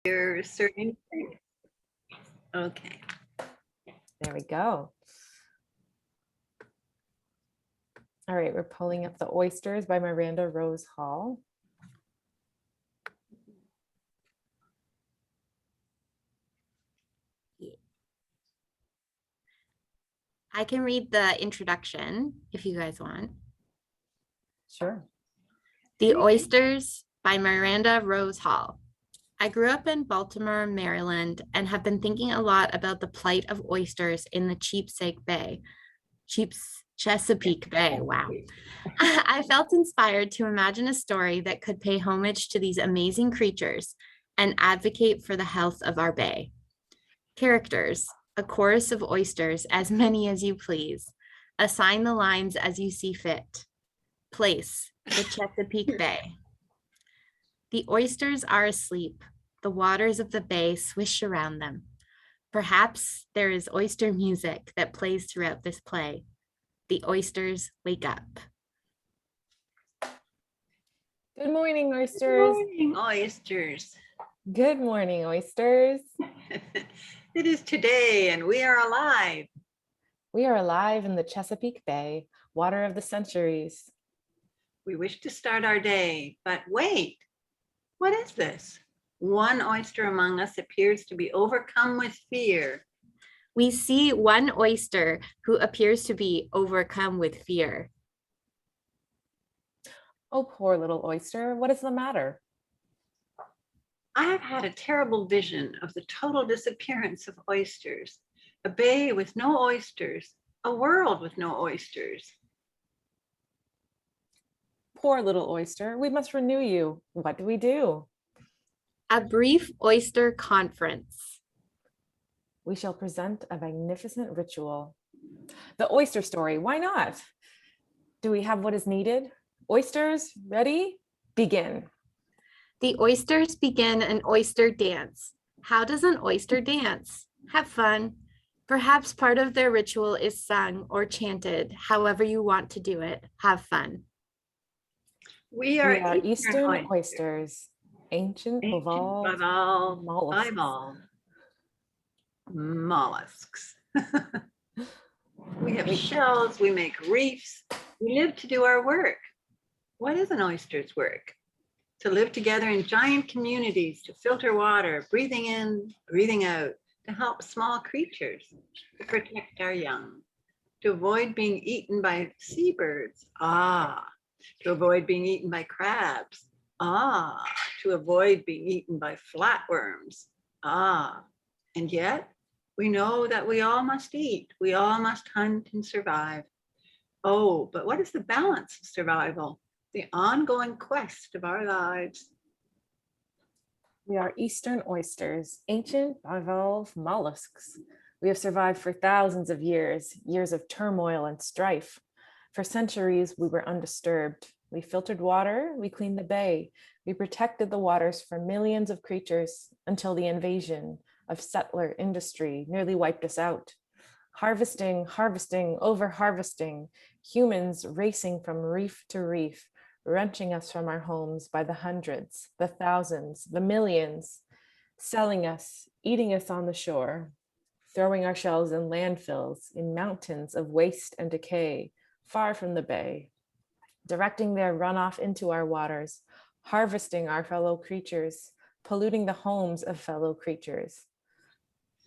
your certain. Okay. There we go. All right, we're pulling up the Oysters by Miranda Rose Hall. I can read the introduction if you guys want. Sure. The Oysters by Miranda Rose Hall. I grew up in Baltimore, Maryland, and have been thinking a lot about the plight of oysters in the Chesapeake Bay. Chesapeake Bay, wow. I felt inspired to imagine a story that could pay homage to these amazing creatures and advocate for the health of our bay. Characters, a chorus of oysters, as many as you please. Assign the lines as you see fit. Place, the Chesapeake Bay. The oysters are asleep. The waters of the bay swish around them. Perhaps there is oyster music that plays throughout this play. The oysters wake up. Good morning, Oysters. Good morning, oysters. Good morning, Oysters. It is today and we are alive. We are alive in the Chesapeake Bay, water of the centuries. We wish to start our day, but wait, what is this? One oyster among us appears to be overcome with fear. We see one oyster who appears to be overcome with fear. Oh, poor little oyster, what is the matter? I have had a terrible vision of the total disappearance of oysters, a bay with no oysters, a world with no oysters. Poor little oyster, we must renew you. What do we do? A brief oyster conference. We shall present a magnificent ritual. The oyster story, why not? Do we have what is needed? Oysters, ready? Begin. The oysters begin an oyster dance. How does an oyster dance? Have fun. Perhaps part of their ritual is sung or chanted, however you want to do it. Have fun. We are Eastern oysters, ancient bivalve mollusks. We have shells, we make reefs, we live to do our work. What is an oyster's work? To live together in giant communities, to filter water, breathing in, breathing out, to help small creatures, to protect our young, to avoid being eaten by seabirds, to avoid being eaten by crabs, to avoid being eaten by flatworms, and yet we know that we all must eat, we all must hunt and survive. Oh, but what is the balance of survival? The ongoing quest of our lives. We are Eastern oysters, ancient bivalve mollusks. We have survived for thousands of years, years of turmoil and strife. For centuries, we were undisturbed. We filtered water, we cleaned the bay. We protected the waters for millions of creatures until the invasion of settler industry nearly wiped us out. Harvesting, over-harvesting, humans racing from reef to reef, wrenching us from our homes by the hundreds, the thousands, the millions, selling us, eating us on the shore, throwing our shells in landfills, in mountains of waste and decay, far from the bay, directing their runoff into our waters, harvesting our fellow creatures, polluting the homes of fellow creatures.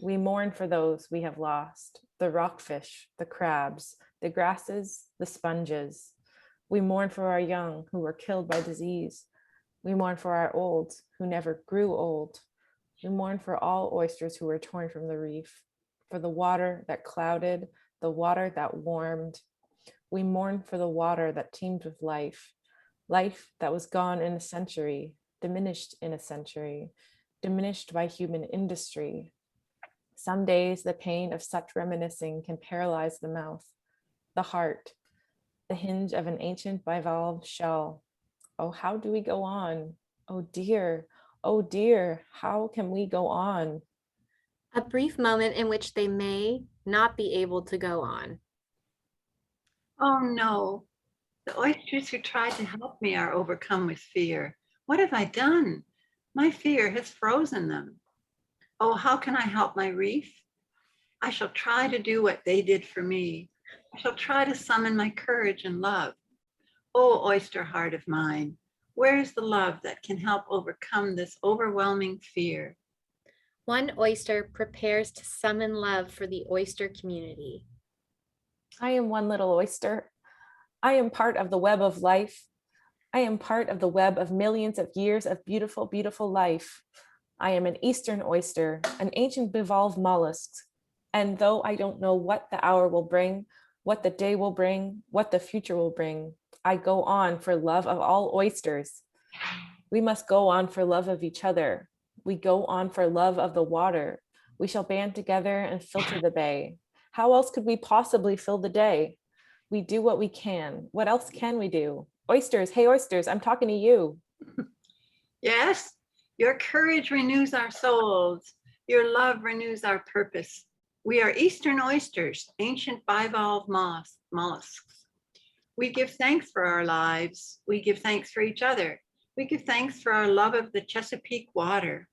We mourn for those we have lost, the rockfish, the crabs, the grasses, the sponges. We mourn for our young who were killed by disease. We mourn for our old who never grew old. We mourn for all oysters who were torn from the reef, for the water that clouded, the water that warmed. We mourn for the water that teemed with life, life that was gone in a century, diminished in a century, diminished by human industry. Some days the pain of such reminiscing can paralyze the mouth, the heart, the hinge of an ancient bivalve shell. Oh, how do we go on? Oh dear, how can we go on? A brief moment in which they may not be able to go on. Oh no, the oysters who tried to help me are overcome with fear. What have I done? My fear has frozen them. Oh, how can I help my reef? I shall try to do what they did for me. I shall try to summon my courage and love. Oh, oyster heart of mine, where is the love that can help overcome this overwhelming fear? One oyster prepares to summon love for the oyster community. I am one little oyster. I am part of the web of life. I am part of the web of millions of years of beautiful, beautiful life. I am an Eastern oyster, an ancient bivalve mollusk. And though I don't know what the hour will bring, what the day will bring, what the future will bring, I go on for love of all oysters. We must go on for love of each other. We go on for love of the water. We shall band together and filter the bay. How else could we possibly fill the day? We do what we can. What else can we do? Oysters, hey oysters, I'm talking to you. Yes, your courage renews our souls. Your love renews our purpose. We are Eastern oysters, ancient bivalve mollusks. We give thanks for our lives. We give thanks for each other. We give thanks for our love of the Chesapeake water.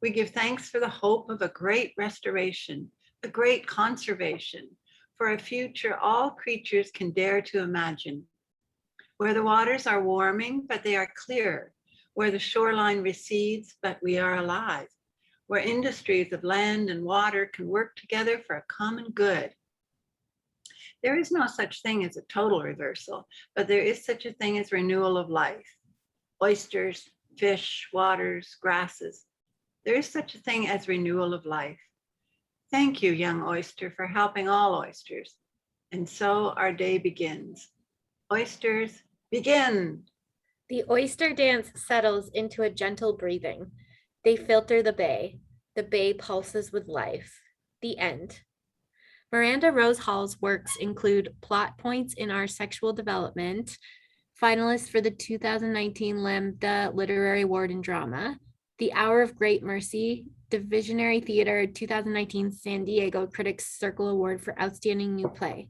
We give thanks for the hope of a great restoration, a great conservation, for a future all creatures can dare to imagine, where the waters are warming, but they are clear, where the shoreline recedes, but we are alive, where industries of land and water can work together for a common good. There is no such thing as a total reversal, but there is such a thing as renewal of life. Oysters, fish, waters, grasses. There is such a thing as renewal of life. Thank you, young oyster, for helping all oysters. And so our day begins. Oysters, begin. The oyster dance settles into a gentle breathing. They filter the bay. The bay pulses with life. The end. Miranda Rose Hall's works include Plot Points in Our Sexual Development, finalist for the 2019 Lambda Literary Award in Drama, The Hour of Great Mercy, Divisionary Theater 2019 San Diego Critics Circle Award for Outstanding New Play,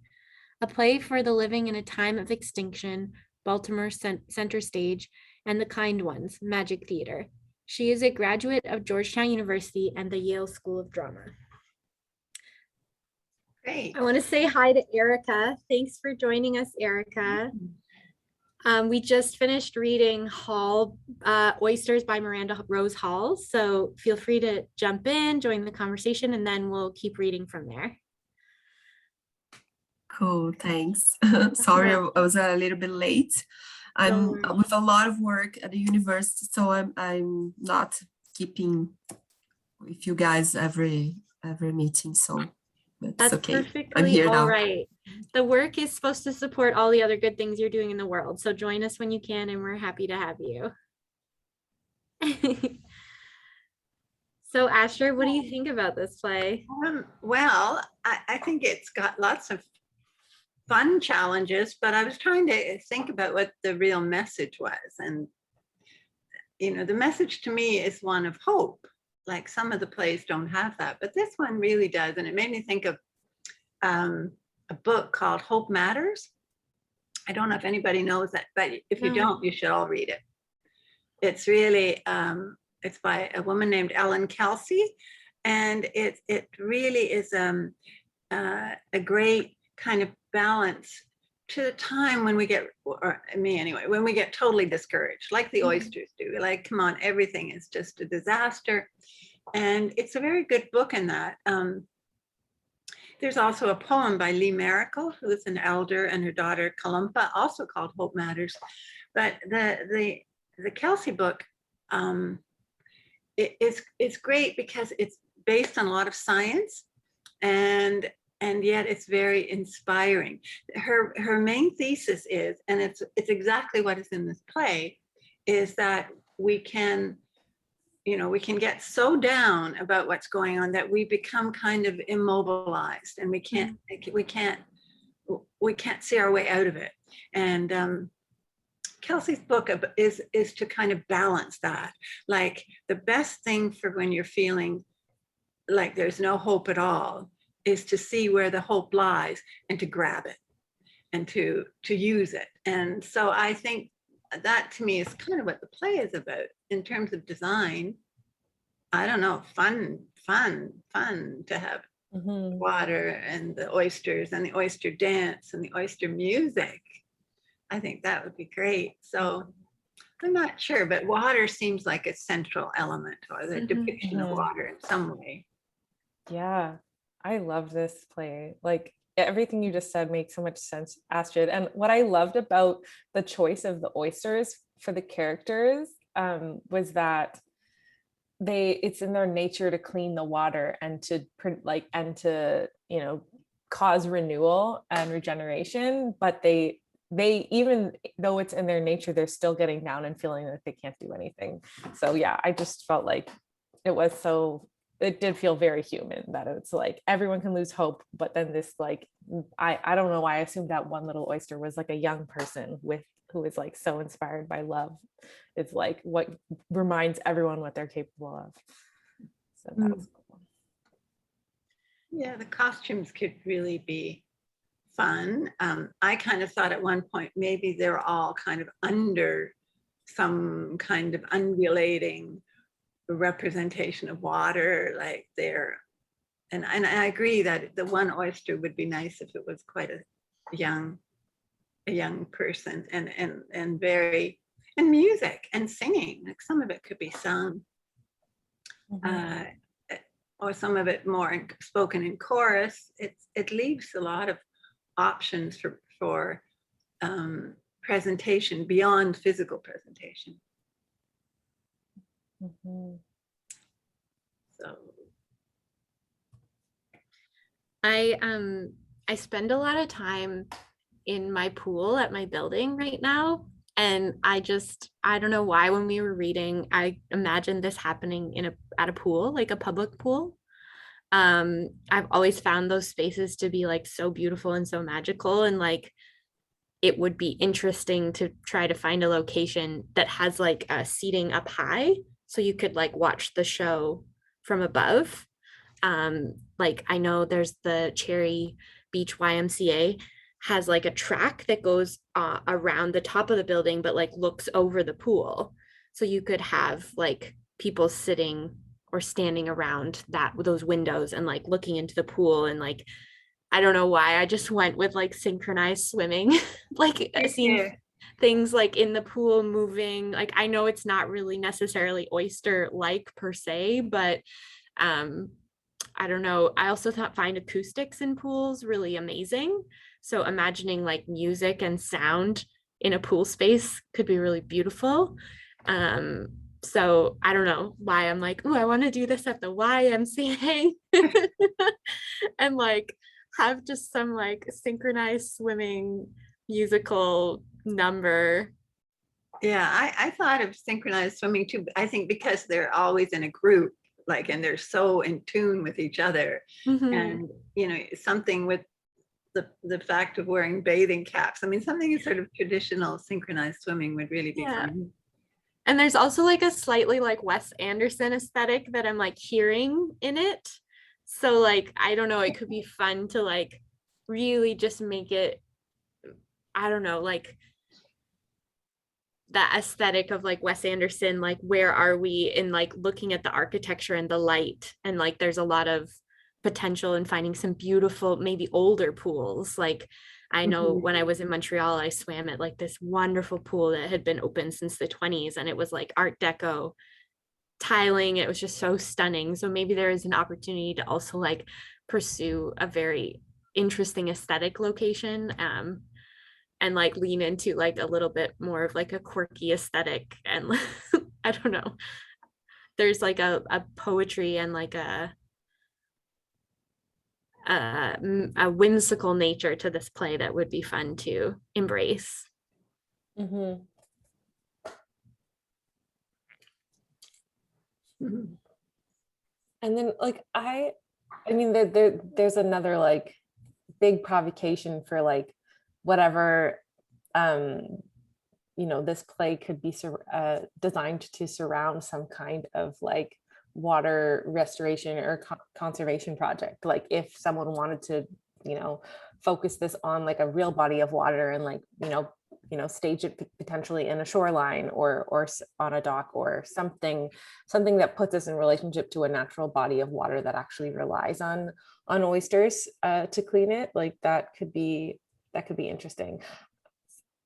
A Play for the Living in a Time of Extinction, Baltimore Center Stage, and The Kind Ones, Magic Theater. She is a graduate of Georgetown University and the Yale School of Drama. Great. I want to say hi to Hereaka. Thanks for joining us, Hereaka. We just finished reading Oysters by Miranda Rose Hall. So feel free to jump in, join the conversation, and then we'll keep reading from there. Cool, thanks. Sorry, I was a little bit late. I'm with a lot of work at the university, so I'm not keeping with you guys every meeting, so it's That's okay. perfectly I'm here all now. right. The work is supposed to support all the other good things you're doing in the world. So join us when you can, and we're happy to have you. So Asher, what do you think about this play? Well, I think it's got lots of fun challenges, but I was trying to think about what the real message was. And, you know, the message to me is one of hope. Like some of the plays don't have that, but this one really does. And it made me think of a book called Hope Matters. I don't know if anybody knows that, but if you don't, you should all read it. It's really, it's by a woman named Ellen Kelsey. And it really is a great kind of balance to the time when we get, or me anyway, when we get totally discouraged, like the oysters do. Like, come on, everything is just a disaster. And it's a very good book in that. There's also a poem by Lee Miracle, who is an elder, and her daughter Kalumpa, also called Hope Matters. But the Kelsey book it's great because it's based on a lot of science, and yet it's very inspiring. Her main thesis is, and it's exactly what is in this play, is that we can get so down about what's going on that we become kind of immobilized, and we can't see our way out of it. And Kelsey's book is to kind of balance that. Like, the best thing for when you're feeling like there's no hope at all is to see where the hope lies and to grab it and to use it. And so I think that to me is kind of what the play is about in terms of design. I don't know, fun to have water and the oysters and the oyster dance and the oyster music. I think that would be great. So I'm not sure, but water seems like a central element, or the depiction of water in some way. Yeah, I love this play. Like everything you just said makes so much sense, Astrid. And what I loved about the choice of the oysters for the characters was that it's in their nature to clean the water and to cause renewal and regeneration, but they even though it's in their nature, they're still getting down and feeling like they can't do anything. So yeah, I just felt like it did feel very human, that it's like everyone can lose hope, but then this like I don't know why I assumed that one little oyster was like a young person who is like so inspired by love. It's like what reminds everyone what they're capable of. So that's cool. Yeah, the costumes could really be fun. I kind of thought at one point maybe they're all kind of under some kind of undulating representation of water, like and I agree that the one oyster would be nice if it was quite a young person, and music and singing, like some of it could be sung, or some of it more spoken in chorus. It leaves a lot of options for presentation beyond physical presentation. So I spend a lot of time in my pool at my building right now. And I don't know why, when we were reading, I imagined this happening at a pool, like a public pool. I've always found those spaces to be like so beautiful and so magical, and like it would be interesting to try to find a location that has like seating up high, so you could like watch the show from above. Like I know there's the Cherry Beach YMCA has like a track that goes around the top of the building, but like looks over the pool. So you could have like people sitting or standing around those windows and like looking into the pool. And like, I don't know why, I just went with like synchronized swimming, like seeing things like in the pool moving. Like, I know it's not really necessarily oyster like per se, but I don't know. I also find acoustics in pools really amazing. So imagining like music and sound in a pool space could be really beautiful. So I don't know why I'm like, oh, I want to do this at the YMCA and like have just some like synchronized swimming musical number. Yeah, I thought of synchronized swimming too. I think because they're always in a group, like, and they're so in tune with each other. And, you know, something with the fact of wearing bathing caps. I mean, something sort of traditional synchronized swimming would really be fun. And there's also like a slightly like Wes Anderson aesthetic that I'm like hearing in it. So like, I don't know, it could be fun to like really just make it, I don't know, like that aesthetic of like Wes Anderson, like where are we in like looking at the architecture and the light, and like there's a lot of potential in finding some beautiful, maybe older pools. Like I know when I was in Montreal, I swam at like this wonderful pool that had been open since the 1920s, and it was like Art Deco tiling. It was just so stunning. So maybe there is an opportunity to also like pursue a very interesting aesthetic location, and like lean into like a little bit more of like a quirky aesthetic. And I don't know, there's like a poetry and like a whimsical nature to this play that would be fun to embrace. And then like I mean there's another like big provocation for like whatever you know, this play could be designed to surround some kind of like water restoration or conservation project. Like if someone wanted to, you know, focus this on like a real body of water and like, you know, stage it potentially in a shoreline or on a dock or something that puts us in relationship to a natural body of water that actually relies on oysters to clean it. Like that could be interesting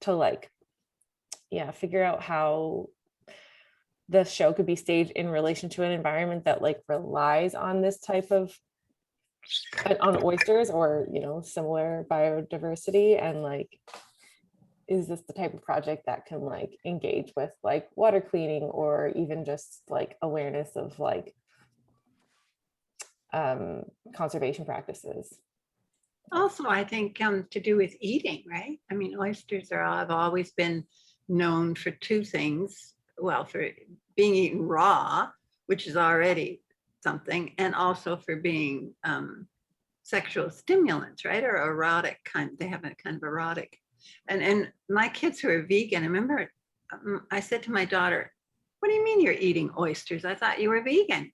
to figure out how the show could be staged in relation to an environment that relies on this type of on oysters or similar biodiversity, and is this the type of project that can engage with water cleaning or even just awareness of conservation practices. Also, I think to do with eating, right? I mean, oysters have always been known for two things. Well, for being eaten raw, which is already something, and also for being sexual stimulants, right? Or erotic kind. They have a kind of erotic. And my kids who are vegan, I remember I said to my daughter, "What do you mean you're eating oysters? I thought you were vegan."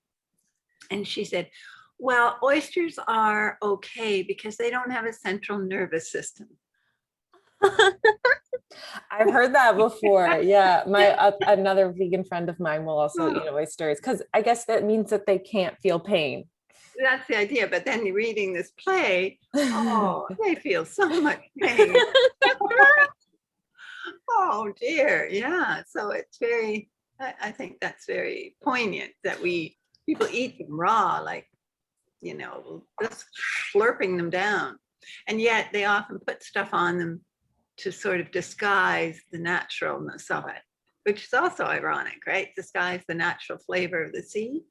And she said, "Well, oysters are okay because they don't have a central nervous system." I've heard that before. Yeah, another vegan friend of mine will also eat oysters because I guess that means that they can't feel pain. That's the idea. But then you're reading this play, they feel so much pain. Oh dear, yeah. So it's very. I think that's very poignant that people eat them raw, just slurping them down, and yet they often put stuff on them to sort of disguise the naturalness of it, which is also ironic, right? Disguise the natural flavor of the sea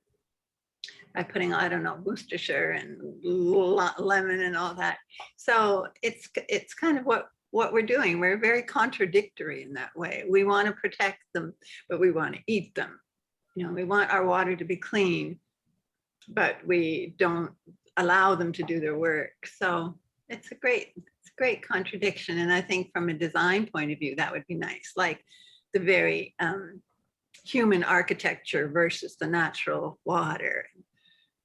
by putting, I don't know, Worcestershire and lemon and all that. So it's kind of what we're doing. We're very contradictory in that way. We want to protect them, but we want to eat them. We want our water to be clean, but we don't allow them to do their work. So it's a great contradiction. And I think from a design point of view, that would be nice. Like the very human architecture versus the natural water.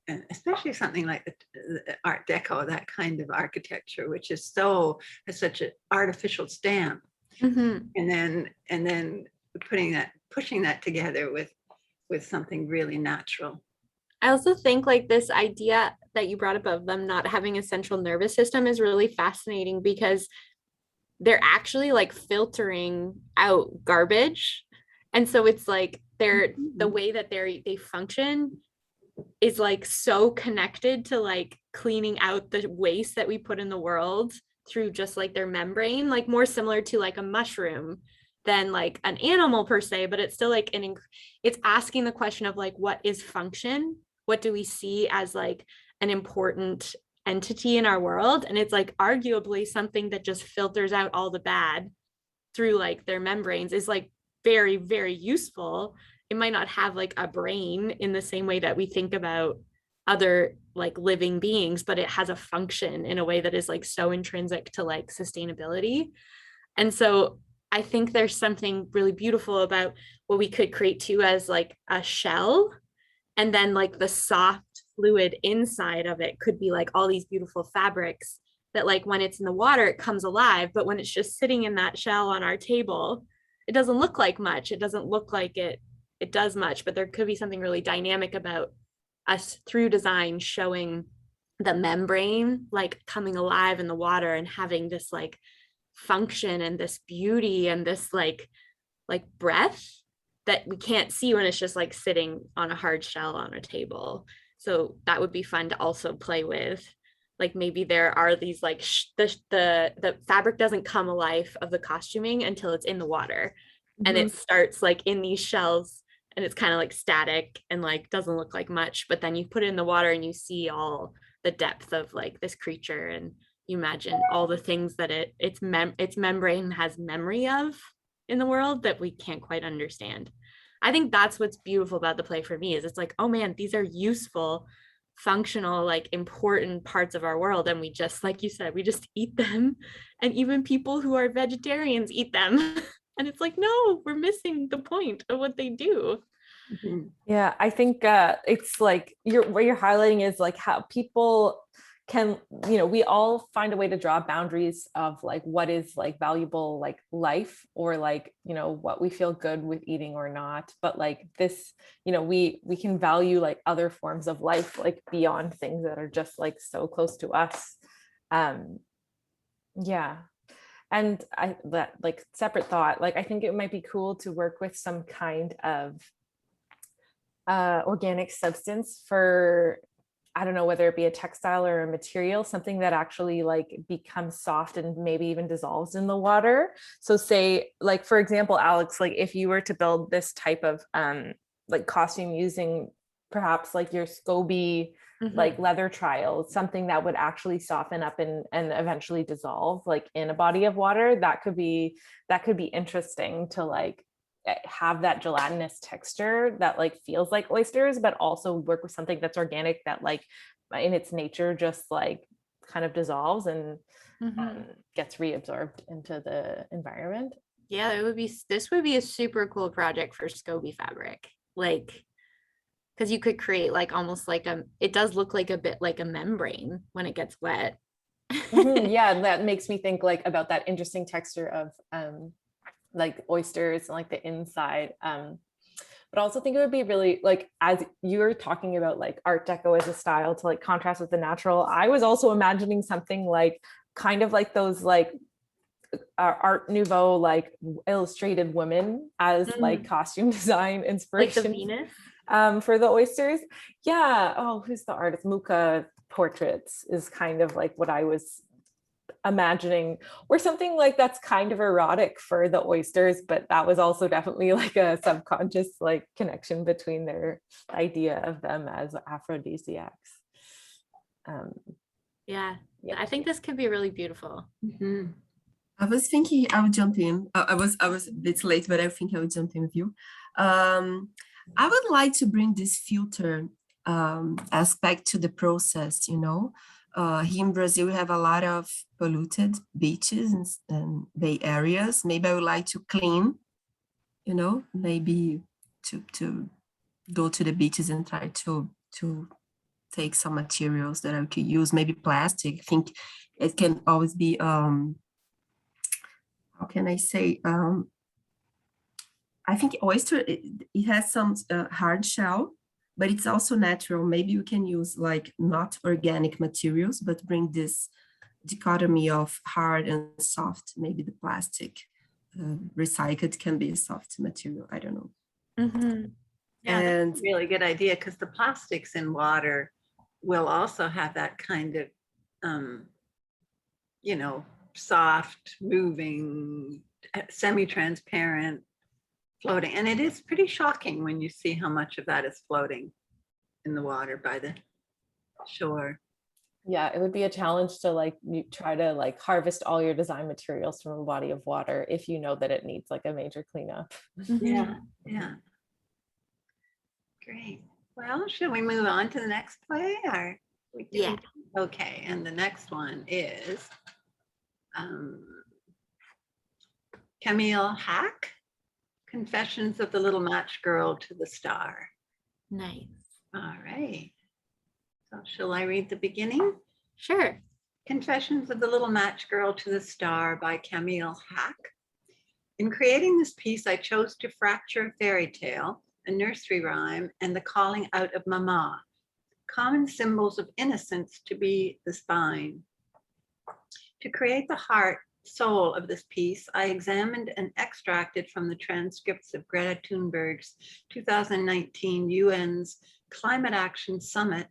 And especially something like the Art Deco, that kind of architecture, which has such an artificial stamp. Mm-hmm. And then pushing that together with something really natural. I also think this idea that you brought up of them not having a central nervous system is really fascinating because they're actually filtering out garbage. And so it's the way that they function is so connected to cleaning out the waste that we put in the world through just their membrane, more similar to a mushroom than an animal per se, but it's still it's asking the question of what is function? What do we see as an important entity in our world? And it's arguably something that just filters out all the bad through their membranes is very, very useful. It might not have a brain in the same way that we think about other living beings, but it has a function in a way that is so intrinsic to sustainability. And so I think there's something really beautiful about what we could create too as a shell. And then the soft fluid inside of it could be all these beautiful fabrics that when it's in the water, it comes alive. But when it's just sitting in that shell on our table, it doesn't look like much. It doesn't look like it does much, but there could be something really dynamic about us through design showing the membrane coming alive in the water and having this function and this beauty and this breath that we can't see when it's just sitting on a hard shell on a table. So that would be fun to also play with. Maybe there are these the fabric doesn't come alive of the costuming until it's in the water. Mm-hmm. And it starts in these shells and it's kind of static and doesn't look like much, but then you put it in the water and you see all the depth of this creature, and you imagine all the things that its membrane has memory of in the world that we can't quite understand. I think that's what's beautiful about the play for me is it's oh man, these are useful, functional, important parts of our world. And we just, like you said, we just eat them. And even people who are vegetarians eat them. And it's no, we're missing the point of what they do. Yeah, I think it's what you're highlighting is how people can, you know, we all find a way to draw boundaries of like what is like valuable like life, or like, you know, what we feel good with eating or not. But like this, you know, we can value like other forms of life like beyond things that are just like so close to us. Yeah. And that like separate thought, like I think it might be cool to work with some kind of organic substance for, I don't know, whether it be a textile or a material, something that actually like becomes soft and maybe even dissolves in the water. So say, like, for example, Alex, like if you were to build this type of like costume using perhaps like your SCOBY like leather trial, something that would actually soften up and eventually dissolve like in a body of water, that could be interesting to like have that gelatinous texture that like feels like oysters, but also work with something that's organic that like in its nature just like kind of dissolves and gets reabsorbed into the environment. Yeah, this would be a super cool project for SCOBY fabric. Like, because you could create like almost like it does look like a bit like a membrane when it gets wet. Yeah, that makes me think like about that interesting texture of like oysters and like the inside. But I also think it would be really like, as you were talking about like Art Deco as a style to like contrast with the natural, I was also imagining something like kind of like those like Art Nouveau like illustrated women as like costume design inspiration. Like the Venus? For the oysters. Yeah. Oh, who's the artist? Muka Portraits is kind of like what I was imagining, or something like that's kind of erotic for the oysters, but that was also definitely like a subconscious like connection between their idea of them as aphrodisiacs. Yeah, I think this could be really beautiful. I was thinking I would jump in. I was a bit late, but I think I would jump in with you. I would like to bring this filter aspect to the process, you know. Here in Brazil, we have a lot of polluted beaches and bay areas. Maybe I would like to clean, you know, maybe to go to the beaches and try to take some materials that I could use, maybe plastic. I think it can always be, how can I say, I think oyster, it has some hard shell, but it's also natural. Maybe you can use like not organic materials, but bring this dichotomy of hard and soft. Maybe the plastic recycled can be a soft material. I don't know. Yeah, And that's a really good idea, because the plastics in water will also have that kind of, you know, soft, moving, semi-transparent, floating. And it is pretty shocking when you see how much of that is floating in the water by the shore. Yeah, it would be a challenge to like you try to like harvest all your design materials from a body of water if you know that it needs like a major cleanup. Yeah, yeah. Great. Well, should we move on to the next play? Or we do? Yeah. Okay, and the next one is Kamil Haque, Confessions of the Little Match Girl to the Star. Nice. All right. So shall I read the beginning? Sure. Confessions of the Little Match Girl to the Star by Kamil Haque. In creating this piece, I chose to fracture a fairy tale, a nursery rhyme, and the calling out of mama, common symbols of innocence, to be the spine. To create the heart, soul of this piece, I examined and extracted from the transcripts of Greta Thunberg's 2019 UN's Climate Action Summit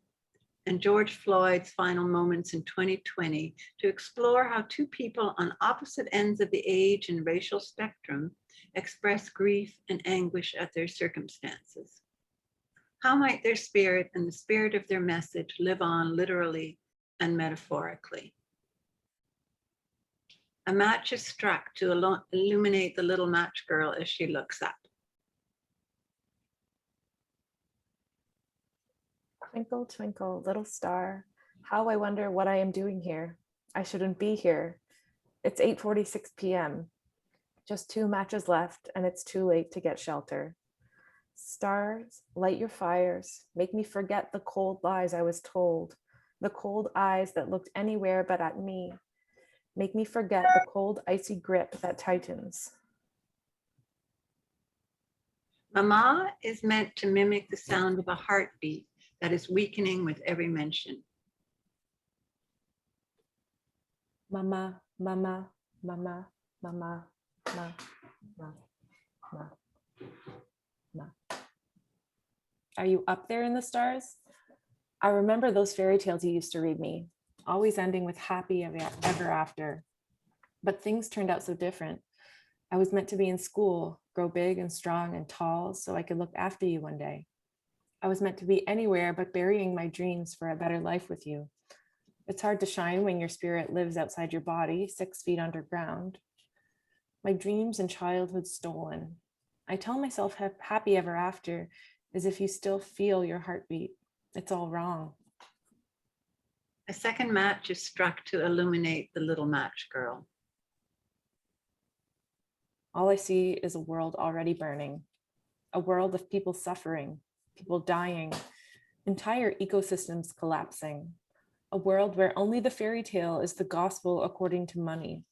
and George Floyd's final moments in 2020 to explore how two people on opposite ends of the age and racial spectrum express grief and anguish at their circumstances. How might their spirit and the spirit of their message live on literally and metaphorically? A match is struck to illuminate the little match girl as she looks up. Twinkle, twinkle, little star, how I wonder what I am doing here. I shouldn't be here. It's 8:46 p.m. Just 2 matches left, and it's too late to get shelter. Stars, light your fires, make me forget the cold lies I was told. the cold eyes that looked anywhere but at me, make me forget the cold, icy grip that tightens. Mama is meant to mimic the sound of a heartbeat that is weakening with every mention. Mama, mama, mama, mama, ma, ma, ma, ma. Are you up there in the stars? I remember those fairy tales you used to read me, always ending with happy ever after. But things turned out so different. I was meant to be in school, grow big and strong and tall so I could look after you one day. I was meant to be anywhere but burying my dreams for a better life with you. It's hard to shine when your spirit lives outside your body, 6 feet underground. My dreams and childhood stolen. I tell myself happy ever after as if you still feel your heartbeat. It's all wrong. A second match is struck to illuminate the little match girl. All I see is a world already burning, a world of people suffering, people dying, entire ecosystems collapsing, a world where only the fairy tale is the gospel according to money.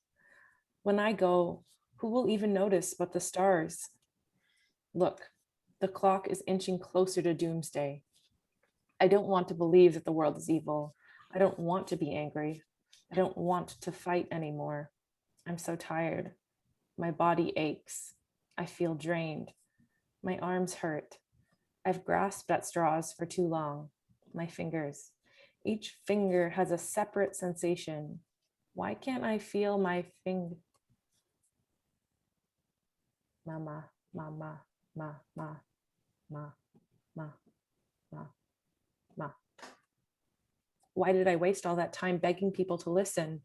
When I go, who will even notice but the stars? Look, the clock is inching closer to doomsday. I don't want to believe that the world is evil. I don't want to be angry. I don't want to fight anymore. I'm so tired. My body aches. I feel drained. My arms hurt. I've grasped at straws for too long. My fingers. Each finger has a separate sensation. Why can't I feel my finger? Mama, mama, ma, ma, ma, ma, ma, ma. Why did I waste all that time begging people to listen?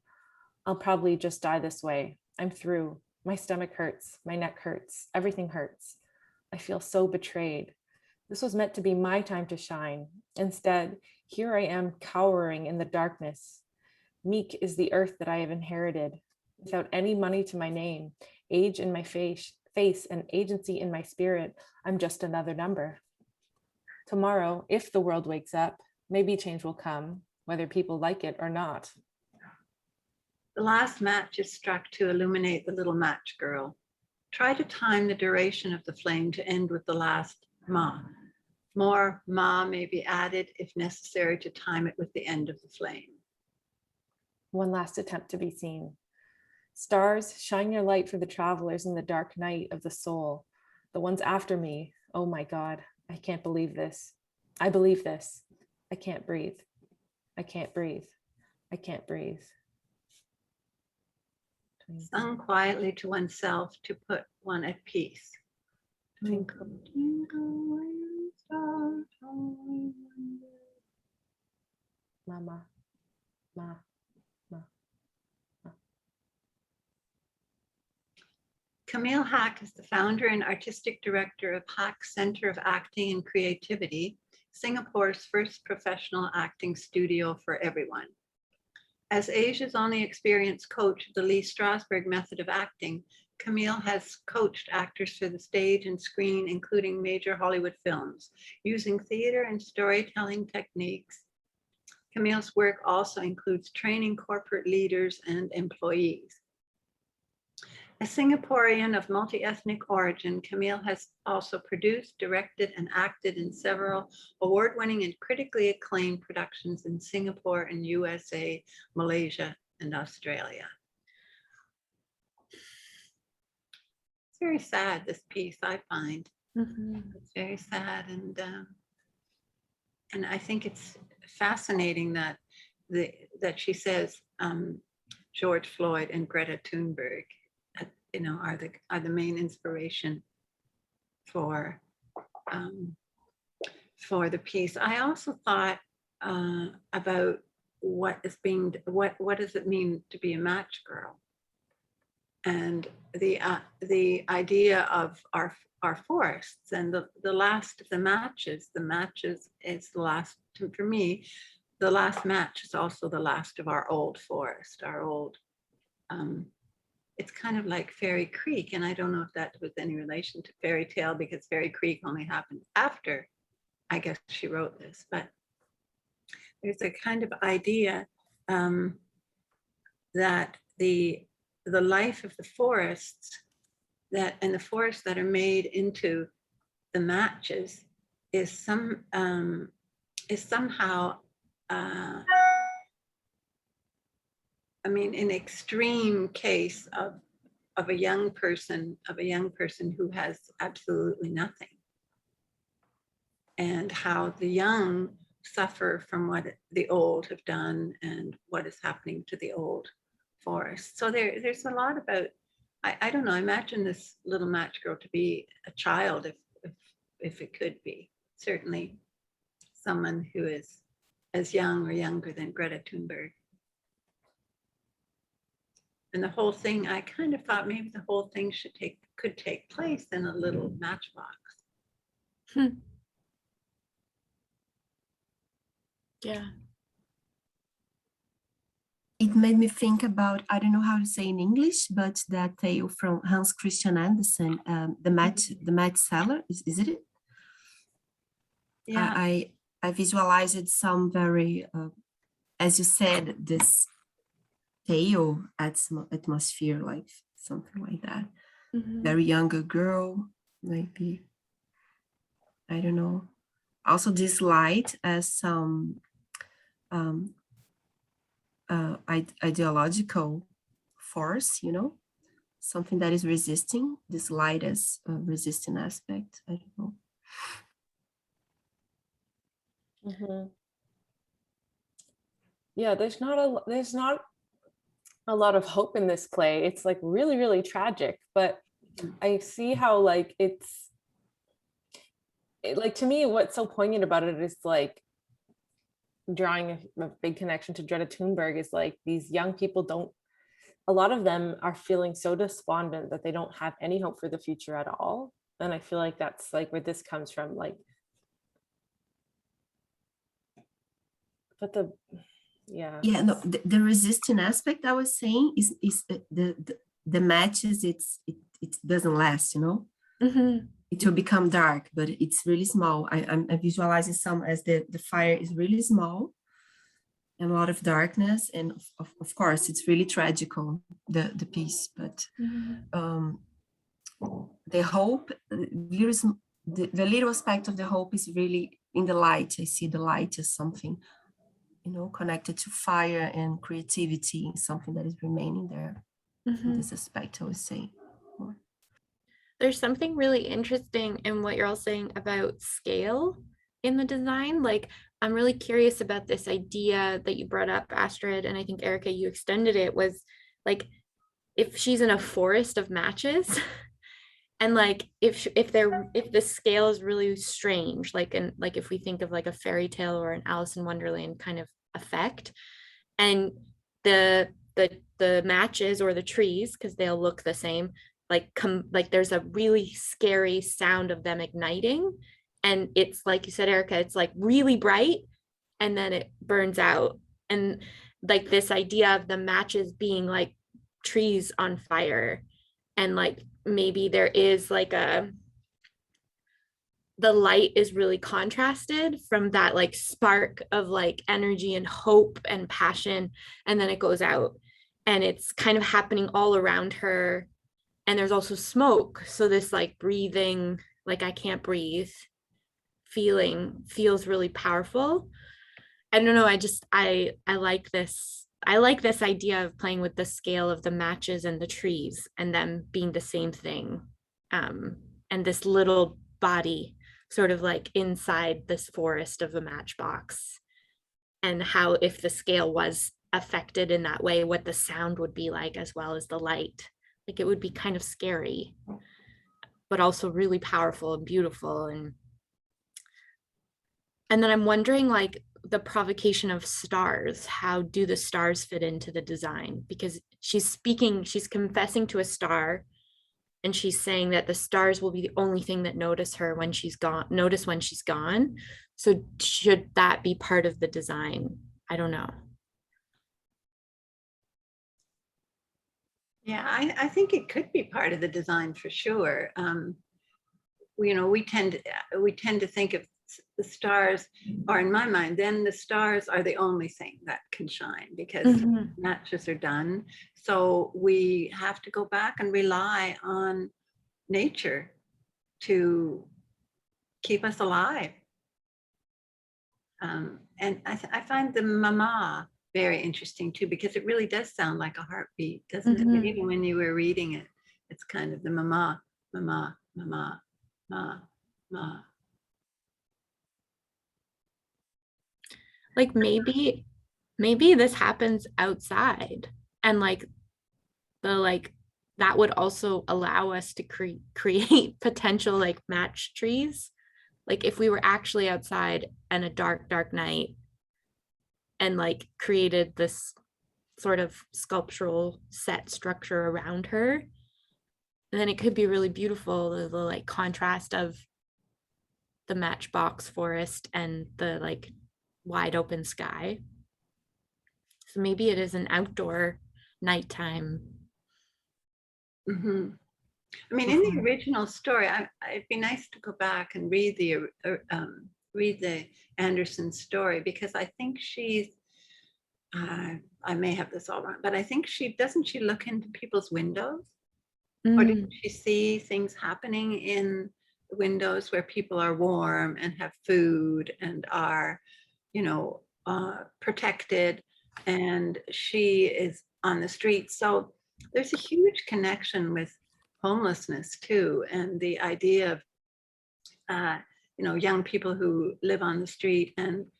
I'll probably just die this way. I'm through. My stomach hurts. My neck hurts. Everything hurts. I feel so betrayed. This was meant to be my time to shine. Instead, here I am cowering in the darkness. Meek is the earth that I have inherited. Without any money to my name, age in my face, and agency in my spirit, I'm just another number. Tomorrow, if the world wakes up, maybe change will come, whether people like it or not. The last match is struck to illuminate the little match girl. Try to time the duration of the flame to end with the last ma. More ma may be added if necessary to time it with the end of the flame. One last attempt to be seen. Stars, shine your light for the travelers in the dark night of the soul. The ones after me, oh my God, I can't believe this. I believe this. I can't breathe. I can't breathe. I can't breathe. Sung quietly to oneself to put one at peace. Twinkle, twinkle, little star, how I wonder. Mama, ma, ma, ma. Kamil Haque is the founder and artistic director of Haque Center of Acting and Creativity, Singapore's first professional acting studio for everyone. As Asia's only experienced coach of the Lee Strasberg method of acting, Kamil has coached actors for the stage and screen, including major Hollywood films, using theater and storytelling techniques. Kamil's work also includes training corporate leaders and employees. A Singaporean of multi-ethnic origin, Kamil has also produced, directed, and acted in several award-winning and critically acclaimed productions in Singapore and USA, Malaysia, and Australia. It's very sad, this piece, I find. It's very sad, and I think it's fascinating that she says George Floyd and Greta Thunberg, are the main inspiration for the piece. I also thought about what does it mean to be a match girl, and the idea of our forests, and the last of the matches is the last. For me, the last match is also the last of our old forest, our old. It's kind of like Fairy Creek, and I don't know if that was any relation to fairy tale, because Fairy Creek only happened after, I guess, she wrote this. But there's a kind of idea that the life of the forests and the forests that are made into the matches is somehow I mean, an extreme case of a young person who has absolutely nothing, and how the young suffer from what the old have done and what is happening to the old forest. So there's a lot about, I don't know, imagine this little match girl to be a child if it could be. Certainly someone who is as young or younger than Greta Thunberg. And the whole thing, I kind of thought maybe the whole thing could take place in a little matchbox. Yeah. It made me think about, I don't know how to say in English, but that tale from Hans Christian Andersen, the match seller, is it? Yeah. I visualized some very, as you said, this tale atmosphere, like something like that. Mhm. Very younger girl, maybe, I don't know. Also this light as some ideological force, something that is resisting, this light as a resisting aspect, I don't know. Yeah, there's not a lot of hope in this play. It's like really, really tragic, but I see how like like to me, what's so poignant about it is like drawing a big connection to Greta Thunberg is like these young people a lot of them are feeling so despondent that they don't have any hope for the future at all. And I feel like that's like where this comes from, like, but no, the resisting aspect I was saying is the matches, it doesn't last, Mhm. It will become dark, but it's really small. I'm visualizing some as the fire is really small and a lot of darkness, and of course it's really tragical, the piece, but the hope, the little aspect of the hope is really in the light. I see the light as something, connected to fire and creativity, something that is remaining there. Mhm. This aspect, I would say. There's something really interesting in what you're all saying about scale in the design. Like, I'm really curious about this idea that you brought up, Astrid, and I think Hereaka, you extended it, was like, if she's in a forest of matches, and like if the scale is really strange, like, and like if we think of like a fairy tale or an Alice in Wonderland kind of effect, and the matches or the trees, because they'll look the same, like there's a really scary sound of them igniting, and it's like you said, Hereaka, it's like really bright and then it burns out, and like this idea of the matches being like trees on fire, and like maybe there is like the light is really contrasted from that like spark of like energy and hope and passion, and then it goes out and it's kind of happening all around her, and there's also smoke, so this like breathing, like I can't breathe feeling feels really powerful. I don't know, I like this idea of playing with the scale of the matches and the trees and them being the same thing, and this little body sort of like inside this forest of a matchbox, and how if the scale was affected in that way, what the sound would be like, as well as the light. Like it would be kind of scary, but also really powerful and beautiful. And then I'm wondering, like, the provocation of stars, how do the stars fit into the design? Because she's confessing to a star, and she's saying that the stars will be the only thing that notice when she's gone. So should that be part of the design? I don't know. Yeah, I think it could be part of the design for sure. We tend to think of the stars, or in my mind, then the stars are the only thing that can shine because Mhm. matches are done. So we have to go back and rely on nature to keep us alive. And I find the mama very interesting too, because it really does sound like a heartbeat, doesn't it? Mhm. Even when you were reading it, it's kind of the mama, mama, mama, ma, ma. Like maybe this happens outside, and like the like that would also allow us to create potential like match trees. Like if we were actually outside and a dark night and like created this sort of sculptural set structure around her, then it could be really beautiful, the like contrast of the matchbox forest and the like wide open sky. So maybe it is an outdoor nighttime. Mhm. I mean, in the original story, it'd be nice to go back and read the Anderson story, because I think she's, I may have this all wrong, but I think doesn't she look into people's windows? Or did she see things happening in the windows where people are warm and have food and are, protected, and she is on the street? So there's a huge connection with homelessness too, and the idea of, young people who live on the street and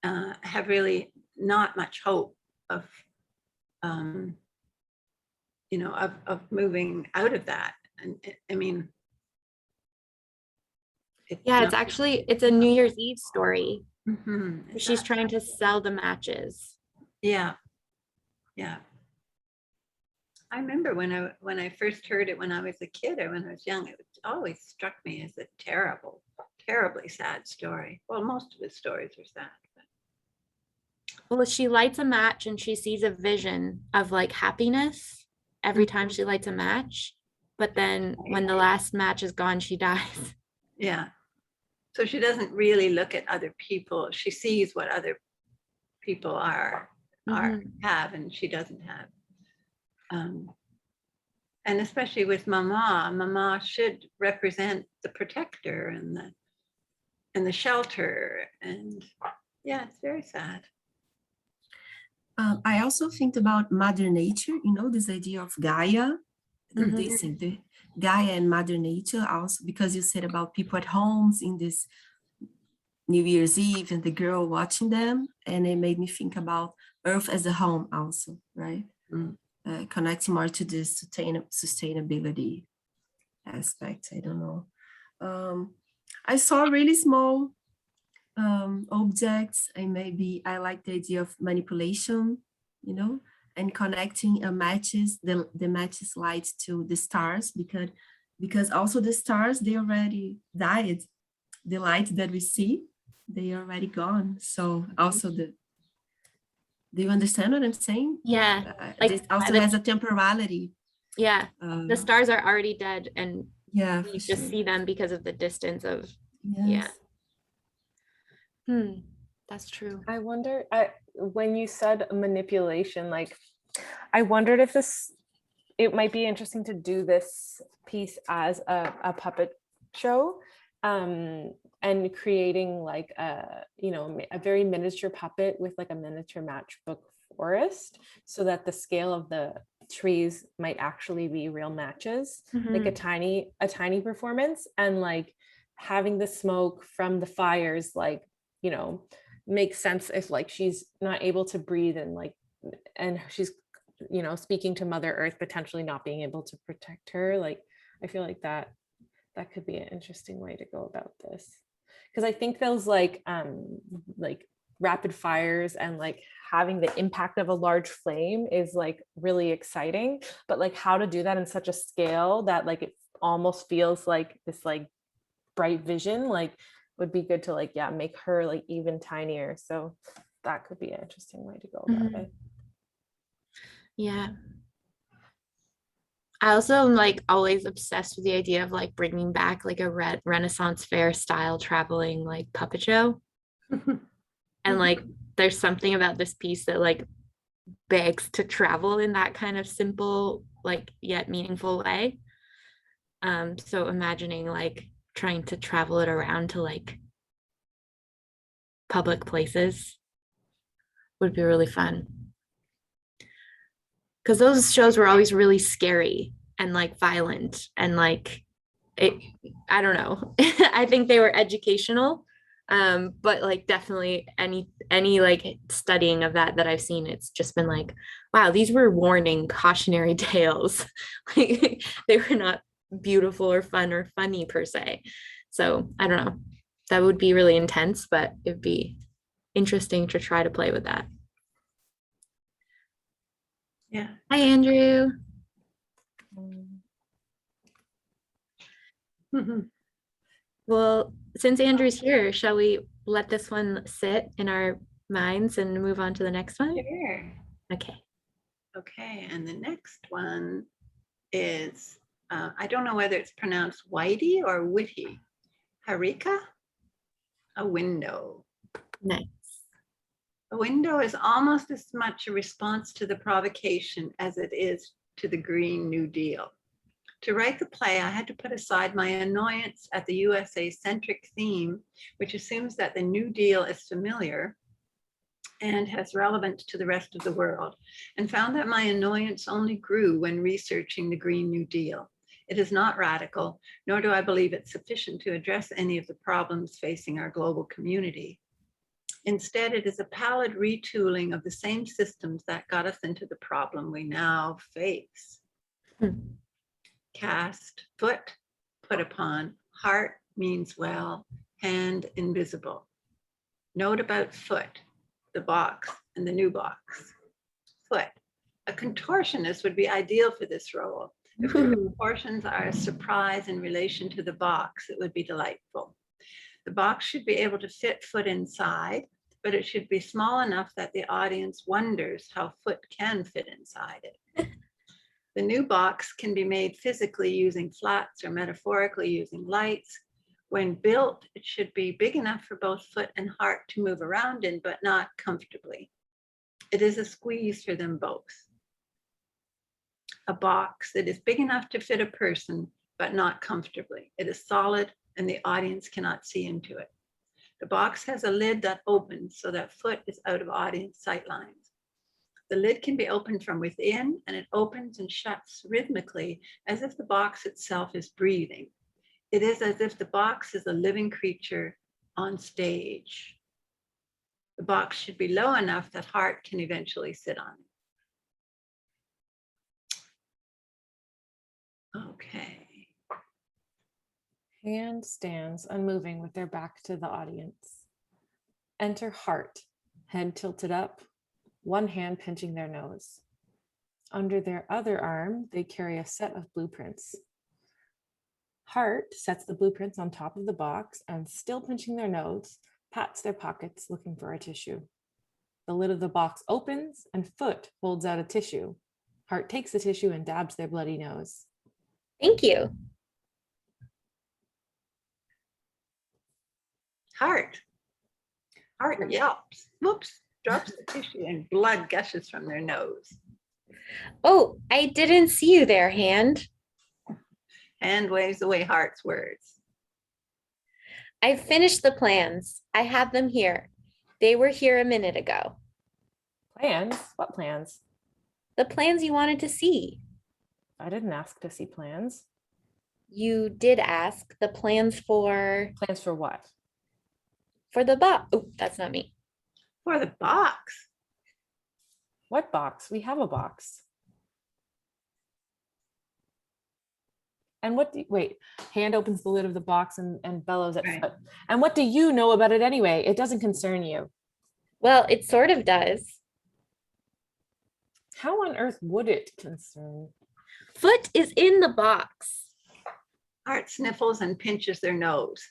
have really not much hope of, of moving out of that. And I mean, Yeah, it's a New Year's Eve story. Mhm. She's trying to sell the matches. Yeah, yeah. I remember when I first heard it when I was a kid or when I was young, it always struck me as a terribly sad story. Well, most of his stories are sad. Well, she lights a match and she sees a vision of like happiness every time she lights a match. But then when the last match is gone, she dies. Yeah. So she doesn't really look at other people. She sees what other people have, and she doesn't have. And especially with Mama should represent the protector and the shelter. And yeah, it's very sad. I also think about Mother Nature, this idea of Gaia, the Gaia and Mother Nature also, because you said about people at homes in this New Year's Eve and the girl watching them, and it made me think about Earth as a home also, right? Connecting more to this sustainability aspect. I don't know. I saw really small objects, and maybe I like the idea of manipulation, and connecting the matches light to the stars, because also the stars, they already died. The light that we see, they are already gone. So also do you understand what I'm saying? Yeah. This also has a temporality. Yeah. The stars are already dead, and yeah, you just see them because of the distance of, yes. That's true. I wonder, when you said manipulation, like, I wondered if it might be interesting to do this piece as a puppet show, and creating like a very miniature puppet with like a miniature matchbook forest, so that the scale of the trees might actually be real matches, like a tiny performance, and like having the smoke from the fires, like, makes sense if like she's not able to breathe, and she's speaking to Mother Earth, potentially not being able to protect her. Like, I feel like that could be an interesting way to go about this, because I think those like rapid fires and like having the impact of a large flame is like really exciting, but like how to do that in such a scale that like it almost feels like this like bright vision, like would be good to like make her like even tinier. So that could be an interesting way to go about it. Yeah. I also am like always obsessed with the idea of like bringing back like a Renaissance fair style traveling like puppet show. And like there's something about this piece that like begs to travel in that kind of simple, like yet meaningful way. So imagining like trying to travel it around to like public places would be really fun. Because those shows were always really scary and like violent and like it, I don't know. I think they were educational. But like definitely any like studying of that I've seen, it's just been like, wow, these were warning, cautionary tales. Like they were not beautiful or fun or funny per se. So I don't know. That would be really intense, but it'd be interesting to try to play with that. Yeah. Hi, Andrew. Well, since Andrew's here, shall we let this one sit in our minds and move on to the next one? Sure. Okay. Okay, and the next one is, I don't know whether it's pronounced Whiti or Whiti. Hereaka, a window. Nice. A window is almost as much a response to the provocation as it is to the Green New Deal. To write the play, I had to put aside my annoyance at the USA-centric theme, which assumes that the New Deal is familiar and has relevance to the rest of the world, and found that my annoyance only grew when researching the Green New Deal. It is not radical, nor do I believe it's sufficient to address any of the problems facing our global community. Instead, it is a pallid retooling of the same systems that got us into the problem we now face. Cast, foot, put upon, heart means well, hand invisible. Note about foot, the box and the new box. Foot, a contortionist would be ideal for this role. If the proportions are a surprise in relation to the box, it would be delightful. The box should be able to fit foot inside, but it should be small enough that the audience wonders how foot can fit inside it. The new box can be made physically using flats or metaphorically using lights. When built, it should be big enough for both foot and heart to move around in, but not comfortably. It is a squeeze for them both. A box that is big enough to fit a person, but not comfortably. It is solid and the audience cannot see into it. The box has a lid that opens so that foot is out of audience sightlines. The lid can be opened from within and it opens and shuts rhythmically as if the box itself is breathing. It is as if the box is a living creature on stage. The box should be low enough that heart can eventually sit on it. Okay. Hand stands unmoving with their back to the audience. Enter heart, head tilted up, one hand pinching their nose. Under their other arm, they carry a set of blueprints. Heart sets the blueprints on top of the box and, still pinching their nose, pats their pockets looking for a tissue. The lid of the box opens and foot holds out a tissue. Heart takes the tissue and dabs their bloody nose. Thank you. Heart yelps, whoops, drops the tissue and blood gushes from their nose. Oh, I didn't see you there, Hand. Hand waves away Heart's words. I finished the plans. I have them here. They were here a minute ago. Plans? What plans? The plans you wanted to see. I didn't ask to see plans. You did ask the plans for Plans for what? the box. Oh, that's not me. For the box. What box? We have a box. And what do you, wait, Hand opens the lid of the box and bellows at Right. foot. And what do you know about it anyway? It doesn't concern you. Well, it sort of does. How on earth would it concern? Foot is in the box. Heart sniffles and pinches their nose.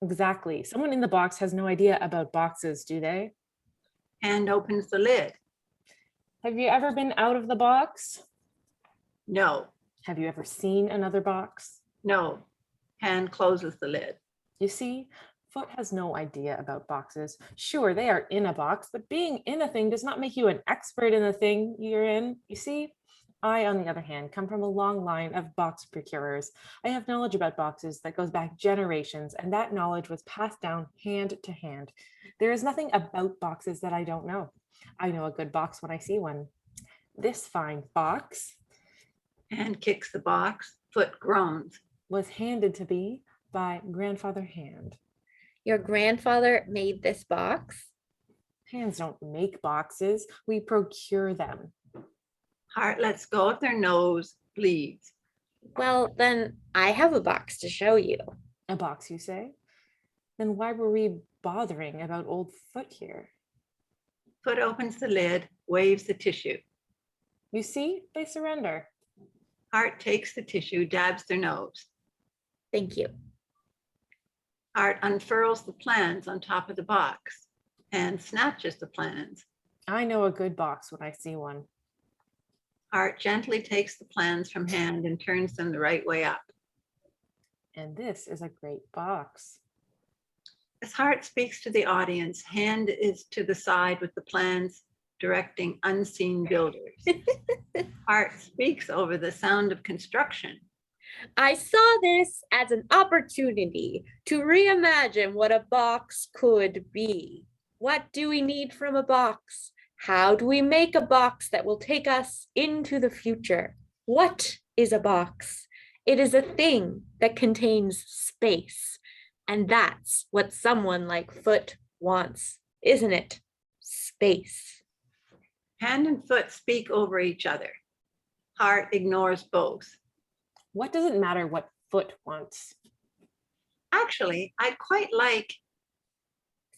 Exactly. Someone in the box has no idea about boxes, do they? Hand opens the lid. Have you ever been out of the box? No, Have you ever seen another box? No. Hand closes the lid. You see, Foot has no idea about boxes. Sure, they are in a box, but being in a thing does not make you an expert in the thing you're in. You see, I, on the other hand, come from a long line of box procurers. I have knowledge about boxes that goes back generations, and that knowledge was passed down hand to hand. There is nothing about boxes that I don't know. I know a good box when I see one. This fine box Hand kicks the box. Foot groans. was handed to me by Grandfather Hand. Your grandfather made this box? Hands don't make boxes, we procure them. Heart lets go of their nose, bleeds. Well, then I have a box to show you. A box, you say? Then why were we bothering about old Foot here? Foot opens the lid, waves the tissue. You see, they surrender. Heart takes the tissue, dabs their nose. Thank you. Heart unfurls the plans on top of the box and snatches the plans. I know a good box when I see one. Heart gently takes the plans from Hand and turns them the right way up. And this is a great box. As Heart speaks to the audience, Hand is to the side with the plans directing unseen builders. Heart speaks over the sound of construction. I saw this as an opportunity to reimagine what a box could be. What do we need from a box? How do we make a box that will take us into the future? What is a box? It is a thing that contains space. And that's what someone like Foot wants, isn't it? Space. Hand and Foot speak over each other. Heart ignores both. What does it matter what Foot wants? Actually, I quite like.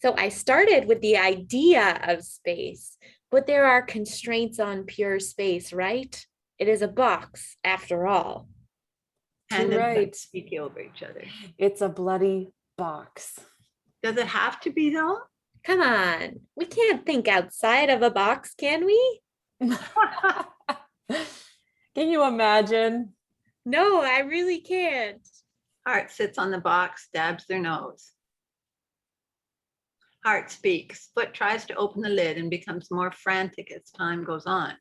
So I started with the idea of space, but there are constraints on pure space, right? It is a box after all. Hand and Right. Foot speak over each other. It's a bloody box. Does it have to be though? Come on, we can't think outside of a box, can we? Can you imagine? No, I really can't. Heart sits on the box, dabs their nose. Heart speaks. Foot tries to open the lid and becomes more frantic as time goes on.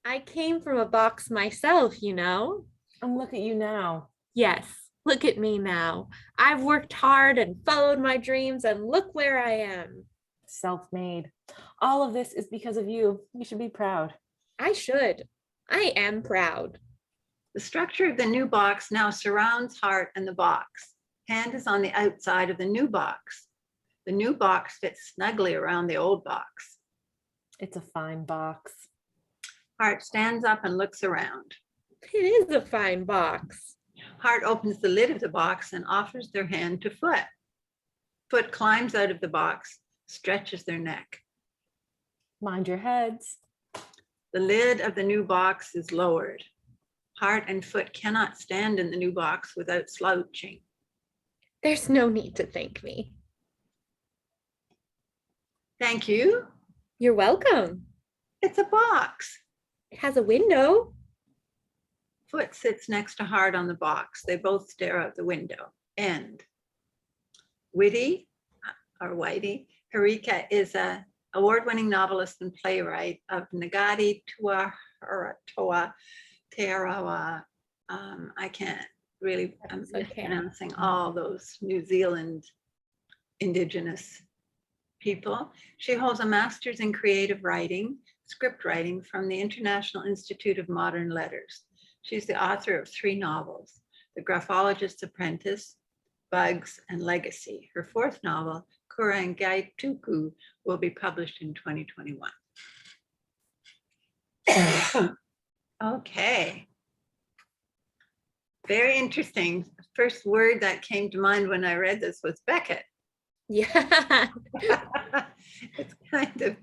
I came from a box myself, you know? And look at you now. Yes, look at me now. I've worked hard and followed my dreams, and look where I am. Self-made. All of this is because of you. You should be proud. I should. I am proud. The structure of the new box now surrounds Heart and the box. Hand is on the outside of the new box. The new box fits snugly around the old box. It's a fine box. Heart stands up and looks around. It is a fine box. Heart opens the lid of the box and offers their hand to Foot. Foot climbs out of the box, stretches their neck. Mind your heads. The lid of the new box is lowered. Heart and Foot cannot stand in the new box without slouching. There's no need to thank me. Thank you. You're welcome. It's a box. It has a window. Foot sits next to Heart on the box. They both stare out the window. End. Whiti, Hereaka is an award-winning novelist and playwright of Ngati Tuaratoa Te-Arawa. I can't really, I'm mispronouncing all those New Zealand Indigenous people. She holds a master's in creative writing, script writing from the International Institute of Modern Letters. She's the author of 3 novels, The Graphologist's Apprentice, Bugs, and Legacy. Her 4th novel, Kurangai Tuku, will be published in 2021. Okay. Very interesting. The first word that came to mind when I read this was Beckett. Yeah. It's kind of,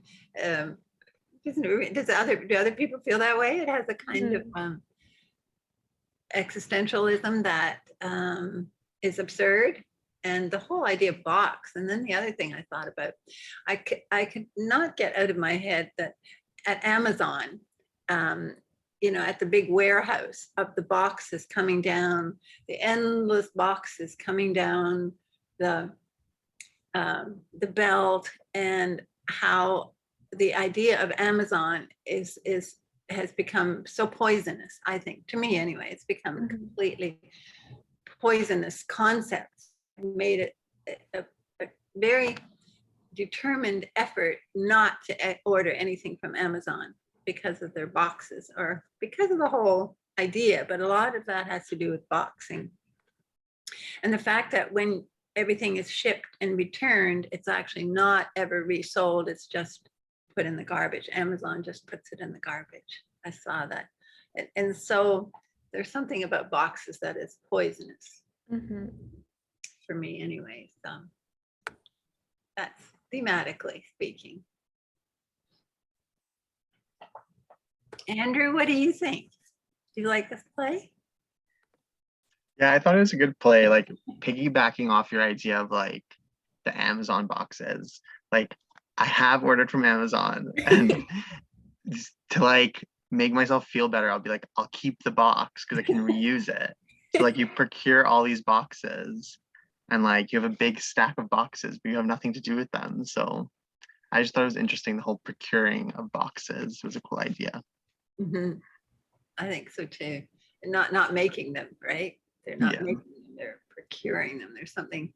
do other people feel that way? It has a kind of existentialism that is absurd, and the whole idea of box. And then the other thing I thought about, I could not get out of my head that at Amazon, at the big warehouse of the boxes coming down, the endless boxes coming down the belt, and how the idea of Amazon has become so poisonous. I think, to me anyway, it's become completely poisonous concept. Made it a very determined effort not to order anything from Amazon because of their boxes or because of the whole idea. But a lot of that has to do with boxing. And the fact that when everything is shipped and returned, it's actually not ever resold. It's just put in the garbage. Amazon just puts it in the garbage. I saw that. And so there's something about boxes that is poisonous for me anyway. So that's thematically speaking. Andrew, what do you think? Do you like this play? Yeah, I thought it was a good play, like piggybacking off your idea of like the Amazon boxes. Like I have ordered from Amazon, and to like make myself feel better, I'll be like, I'll keep the box because I can reuse it. So like you procure all these boxes and like you have a big stack of boxes, but you have nothing to do with them. So I just thought it was interesting. The whole procuring of boxes was a cool idea. I think so too. And not making them, right? They're not making them, they're procuring them. There's something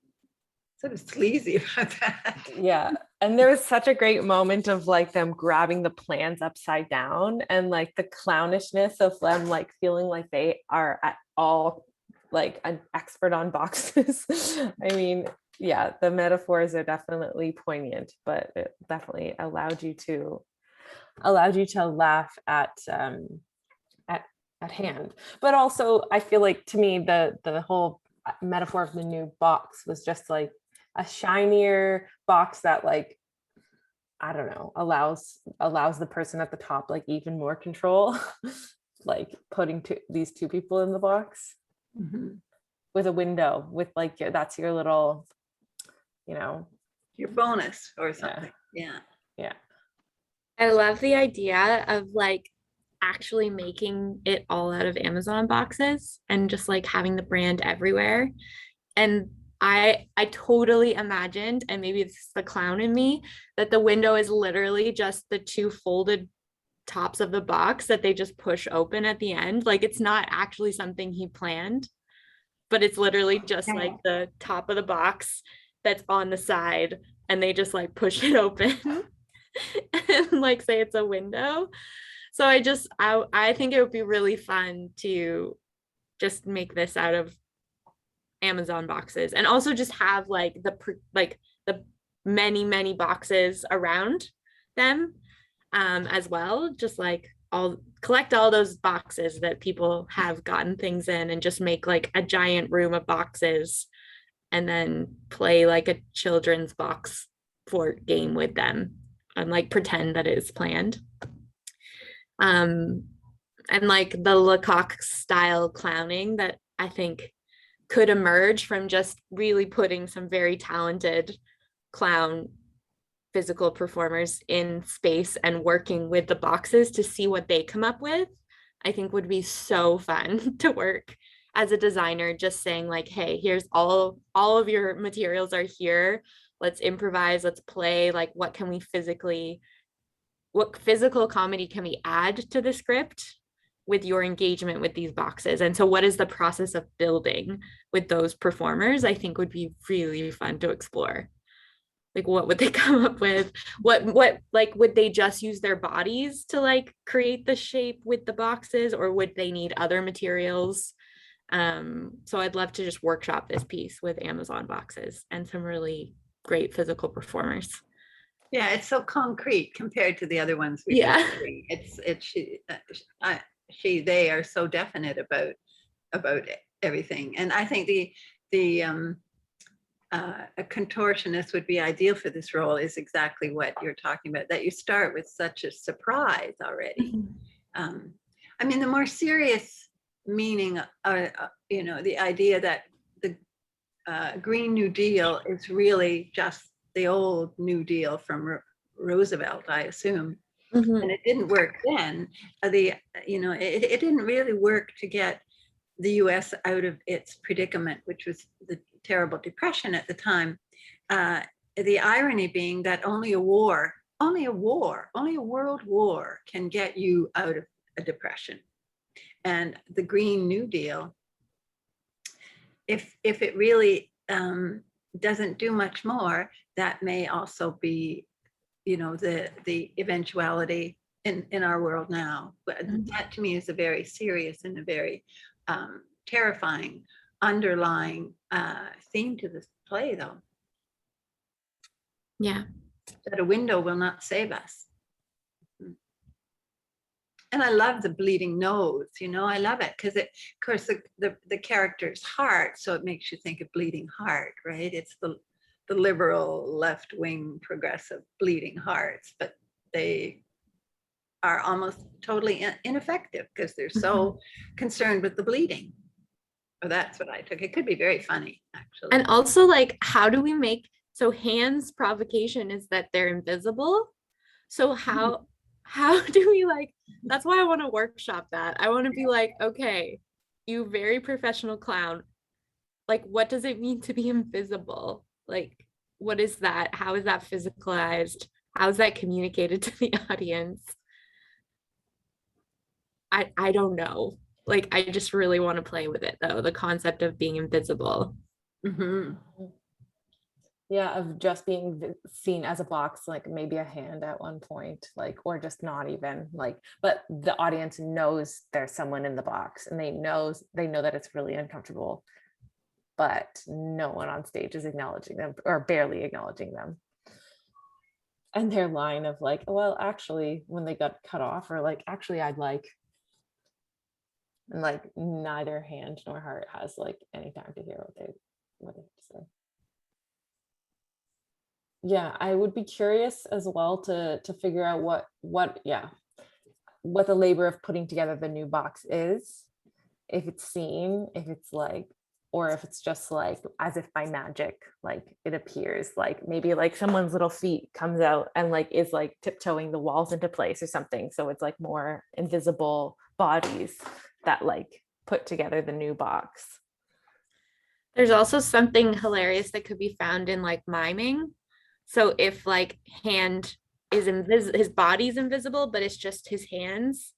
sort of sleazy about that. Yeah. And there was such a great moment of like them grabbing the plans upside down and like the clownishness of them like feeling like they are at all like an expert on boxes. I mean, yeah, the metaphors are definitely poignant, but it definitely allowed you to laugh at hand. But also I feel like to me the whole metaphor of the new box was just like a shinier box that like, I don't know, allows the person at the top like even more control, like putting these two people in the box with a window with like that's your little, your bonus or something. Yeah. I love the idea of like actually making it all out of Amazon boxes and just like having the brand everywhere. And I totally imagined, and maybe it's the clown in me, that the window is literally just the two folded tops of the box that they just push open at the end. Like it's not actually something he planned, but it's literally just like the top of the box that's on the side, and they just like push it open and like say it's a window. So I think it would be really fun to just make this out of Amazon boxes, and also just have like the many boxes around them as well, just like collect all those boxes that people have gotten things in and just make like a giant room of boxes and then play like a children's box fort game with them and like pretend that it is planned. And like the Lecoq style clowning that I think could emerge from just really putting some very talented clown physical performers in space and working with the boxes to see what they come up with, I think would be so fun to work as a designer, just saying like, hey, here's all of your materials are here. Let's improvise, let's play, like what physical comedy can we add to the script with your engagement with these boxes? And so what is the process of building with those performers? I think would be really fun to explore. Like what would they come up with? What like would they just use their bodies to like create the shape with the boxes, or would they need other materials? So I'd love to just workshop this piece with Amazon boxes and some really great physical performers. Yeah, it's so concrete compared to the other ones we've been doing. They are so definite about everything. And I think a contortionist would be ideal for this role is exactly what you're talking about, that you start with such a surprise already. I mean, the more serious meaning, the idea that the Green New Deal is really just the old New Deal from Roosevelt, I assume. Mhm. And it didn't work then. It didn't really work to get the US out of its predicament, which was the terrible depression at the time. The irony being that only a world war can get you out of a depression. And the Green New Deal, if it really doesn't do much more, that may also be, the eventuality in our world now. But that to me is a very serious and a very terrifying underlying theme to this play, though. Yeah. That a window will not save us. And I love the bleeding nose, I love it because of course, the character's heart, so it makes you think of bleeding heart, right? It's the liberal, left-wing, progressive bleeding hearts, but they are almost totally ineffective because they're so concerned with the bleeding. Or that's what I took. It could be very funny, actually. And also, like, how do we make, so Han's provocation is that they're invisible. So how do we, like, that's why I want to workshop that. I want to be like, okay, you very professional clown, like, what does it mean to be invisible? Like, what is that? How is that physicalized? How is that communicated to the audience? I don't know. Like, I just really want to play with it, though, the concept of being invisible. Mhm. Yeah, of just being seen as a box, like maybe a hand at one point, like, or just not even, like, but the audience knows there's someone in the box and they know that it's really uncomfortable, but no one on stage is acknowledging them or barely acknowledging them. And their line of like, well, actually, when they got cut off, or like, actually, I'd like, and like neither hand nor heart has like any time to hear what they have to say. Yeah, I would be curious as well to figure out what the labor of putting together the new box is, if it's seen, if it's like, or if it's just like as if by magic, like it appears, like maybe like someone's little feet comes out and like is like tiptoeing the walls into place or something. So it's like more invisible bodies that like put together the new box. There's also something hilarious that could be found in like miming. So if like hand is his body's invisible, but it's just his hands,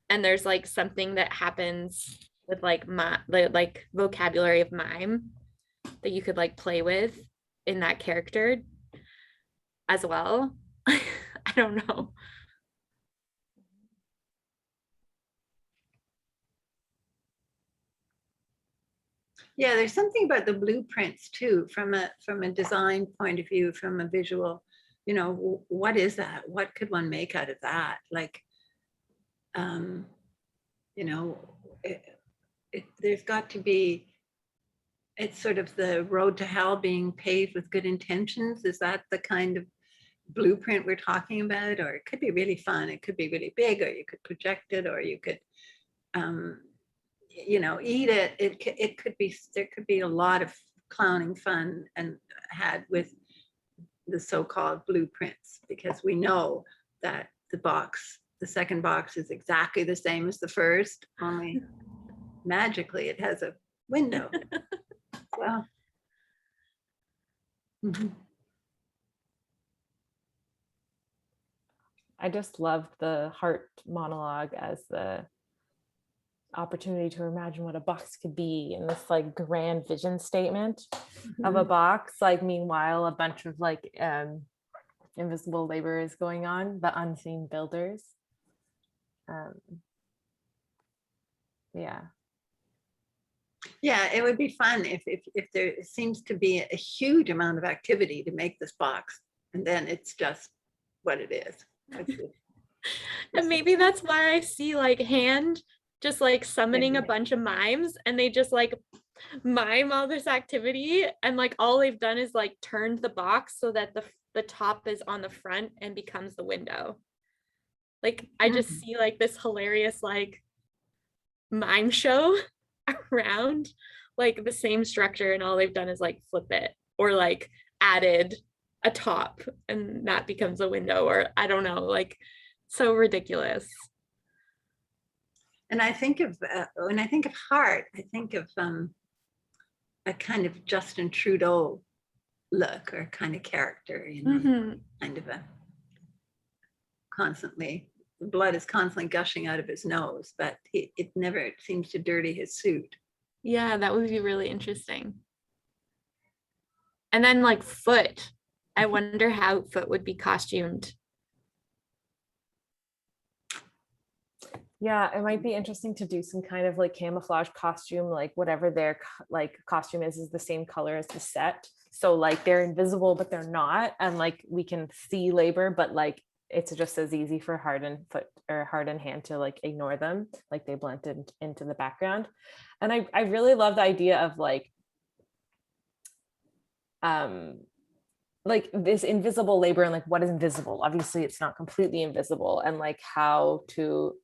and there's like something that happens with like like vocabulary of mime that you could like play with in that character as well. I don't know. Yeah, there's something about the blueprints too, from a design point of view, from a visual, what is that? What could one make out of that? Like, there's got to be, it's sort of the road to hell being paved with good intentions. Is that the kind of blueprint we're talking about? Or it could be really fun. It could be really big, or you could project it, or you could, eat it. It could be, there could be a lot of clowning fun and had with the so-called blueprints, because we know that the second box is exactly the same as the first, only magically it has a window. Well, I just loved the heart monologue as the opportunity to imagine what a box could be, and this like grand vision statement of a box. Like meanwhile, a bunch of like invisible labor is going on, the unseen builders. Yeah, it would be fun if there seems to be a huge amount of activity to make this box, and then it's just what it is. And maybe that's why I see like hand just like summoning a bunch of mimes, and they just like mime all this activity, and like all they've done is like turned the box so that the top is on the front and becomes the window. Like I just see like this hilarious like mime show around like the same structure, and all they've done is like flip it or like added a top and that becomes a window, or I don't know, like So ridiculous. And I think of, when I think of heart, I think of a kind of Justin Trudeau look or kind of character, you know, Mhm. kind of a constantly, the blood is constantly gushing out of his nose, but it never seems to dirty his suit. Yeah, that would be really interesting. And then like Foot, I wonder how Foot would be costumed. Yeah, it might be interesting to do some kind of like camouflage costume, like whatever their like costume is the same color as the set. So like they're invisible, but they're not. And like we can see labor, but like it's just as easy for Heart and Foot or Heart and Hand to like ignore them. Like they blend into the background. And I really love the idea of like this invisible labor and like what is invisible. Obviously it's not completely invisible, and like how to,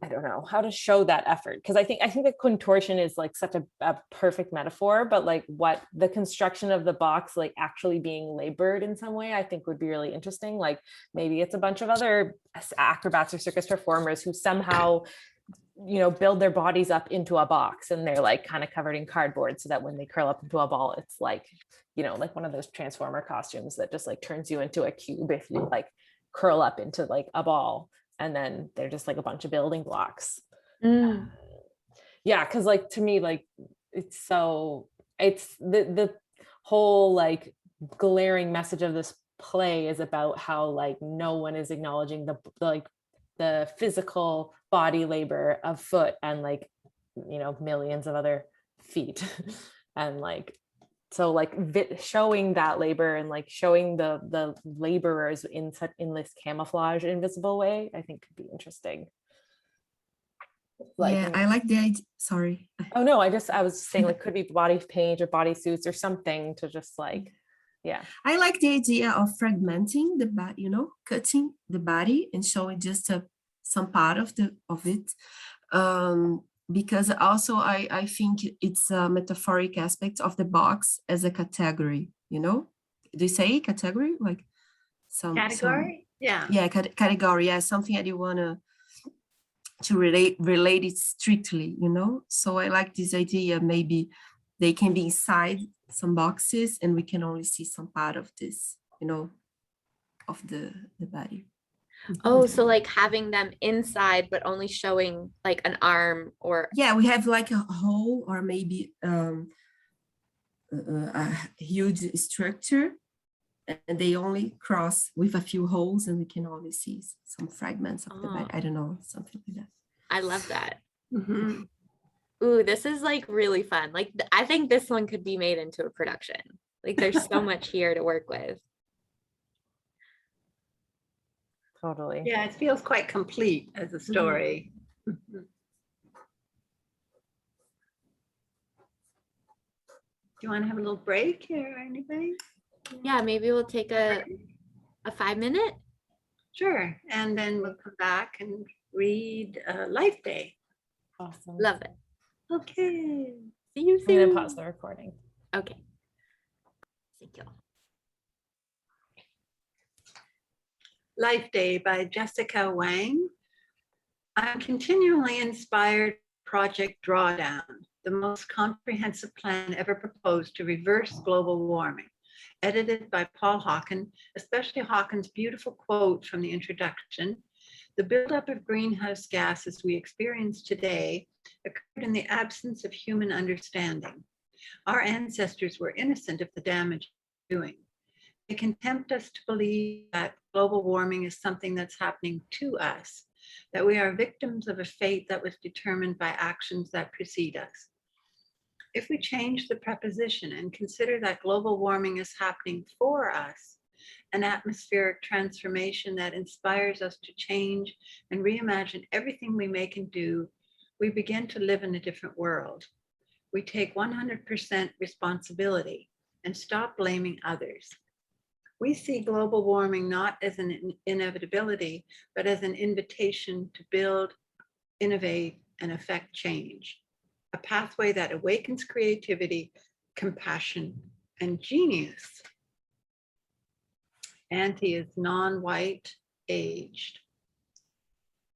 I don't know how to show that effort, because I think that contortion is like such a perfect metaphor, but like what the construction of the box like actually being labored in some way I think would be really interesting. Like maybe it's a bunch of other acrobats or circus performers who somehow, you know, build their bodies up into a box and they're like kind of covered in cardboard so that when they curl up into a ball it's like, you know, like one of those transformer costumes that just like turns you into a cube if you like curl up into like a ball, and then they're just like a bunch of building blocks. Yeah, because like to me like it's the whole like glaring message of this play is about how like no one is acknowledging the physical body labor of Foot and like, you know, millions of other feet. And like so like showing that labor and like showing the laborers in this camouflage invisible way I think could be interesting. Like, yeah, I like the idea. Sorry. oh no, I was saying like could be body paint or body suits or something to just like, yeah. I like the idea of fragmenting the body, you know, cutting the body and showing just some part of it. Because also I think it's a metaphoric aspect of the box as a category, you know? Do you say category? Like Category? Yeah. Yeah, category. Yeah, something I do want to relate it strictly, you know? So I like this idea. Maybe they can be inside some boxes and we can only see some part of this, you know, of the body. Oh, so like having them inside, but only showing like an arm or. Yeah, we have like a hole or maybe a huge structure, and they only cross with a few holes and we can only see some fragments of the body. I don't know, something like that. I love that. Mm-hmm. Ooh, this is like really fun. Like I think this one could be made into a production. Like there's so much here to work with. Totally. Yeah, it feels quite complete as a story. Mm-hmm. Do you want to have a little break here or anything? Yeah, maybe we'll take a 5-minute. Sure. And then we'll come back and read Lifeday. Awesome. Love it. Okay. See you I'm soon. gonna pause the recording. Okay. Thank you. Lifeday by Jessica Huang. I'm continually inspired by Project Drawdown, the most comprehensive plan ever proposed to reverse global warming. Edited by Paul Haque, especially Haque's beautiful quote from the introduction: "The buildup of greenhouse gases we experience today occurred in the absence of human understanding. Our ancestors were innocent of the damage they're doing. They can tempt us to believe that global warming is something that's happening to us, that we are victims of a fate that was determined by actions that precede us. If we change the preposition and consider that global warming is happening for us, an atmospheric transformation that inspires us to change and reimagine everything we make and do, we begin to live in a different world. We take 100% responsibility and stop blaming others. We see global warming not as an inevitability, but as an invitation to build, innovate, and affect change. A pathway that awakens creativity, compassion, and genius." Auntie is non-white, aged.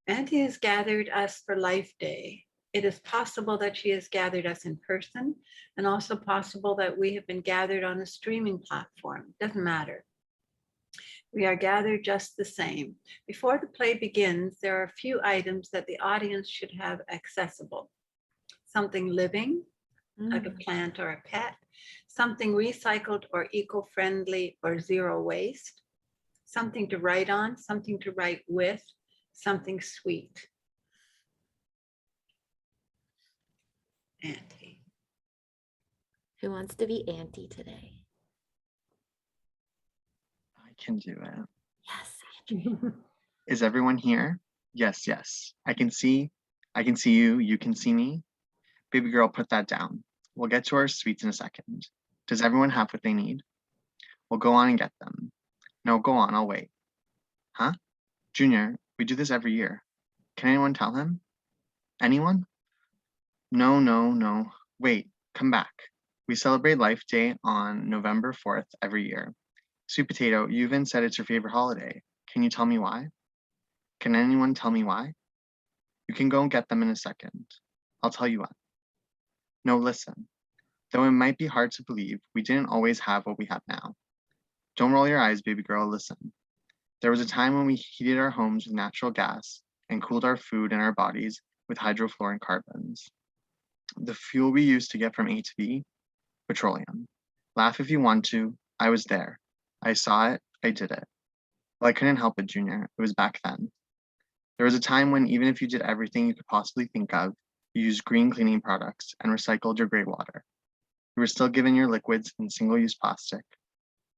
Auntie has gathered us for Lifeday. It is possible that she has gathered us in person and also possible that we have been gathered on a streaming platform. Doesn't matter. We are gathered just the same. Before the play begins, there are a few items that the audience should have accessible. Something living, like a plant or a pet, something recycled or eco-friendly or zero waste, something to write on, something to write with, something sweet. Auntie. Who wants to be Auntie today? I can do it. Yes, Andrea. Is everyone here? Yes, yes. I can see you, you can see me. Baby girl, put that down. We'll get to our sweets in a second. Does everyone have what they need? We'll go on and get them. No, go on, I'll wait. Huh? Junior, we do this every year. Can anyone tell him? Anyone? No, no, no. Wait, come back. We celebrate Life Day on November 4th every year. Sweet Potato, you even said it's your favorite holiday. Can you tell me why? Can anyone tell me why? You can go and get them in a second. I'll tell you what. No, listen. Though it might be hard to believe, we didn't always have what we have now. Don't roll your eyes, baby girl, listen. There was a time when we heated our homes with natural gas and cooled our food and our bodies with hydrofluorocarbons. The fuel we used to get from A to B, petroleum. Laugh if you want to, I was there. I saw it, I did it. Well, I couldn't help it, Junior. It was back then. There was a time when even if you did everything you could possibly think of, you used green cleaning products and recycled your gray water. You were still given your liquids in single-use plastic,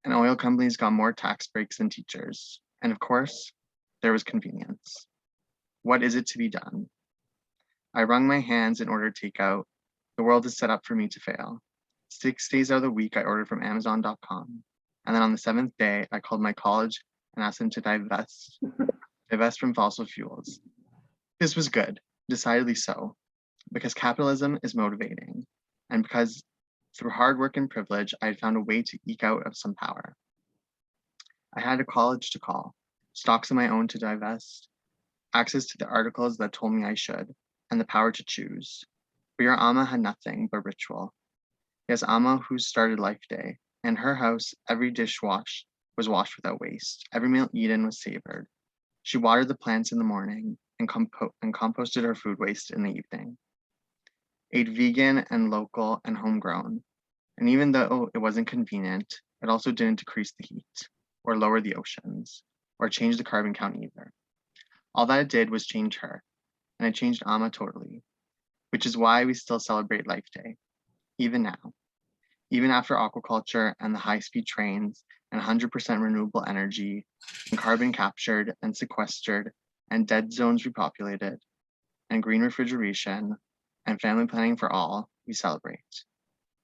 and oil companies got more tax breaks than teachers. And of course, there was convenience. What is it to be done? I wrung my hands in order to take out. The world is set up for me to fail. 6 days out of the week, I ordered from Amazon.com. And then on the 7th day, I called my college and asked them to divest from fossil fuels. This was good, decidedly so, because capitalism is motivating, and because through hard work and privilege, I had found a way to eke out of some power. I had a college to call, stocks of my own to divest, access to the articles that told me I should, and the power to choose. But your Amma had nothing but ritual. Yes, Amma who started Lifeday. In her house, every dish was washed without waste. Every meal eaten was savored. She watered the plants in the morning and composted her food waste in the evening. Ate vegan and local and homegrown. And even though it wasn't convenient, it also didn't decrease the heat or lower the oceans or change the carbon count either. All that it did was change her, and it changed Amma totally, which is why we still celebrate Life Day, even now. Even after aquaculture and the high-speed trains and 100% renewable energy and carbon captured and sequestered and dead zones repopulated and green refrigeration and family planning for all, we celebrate.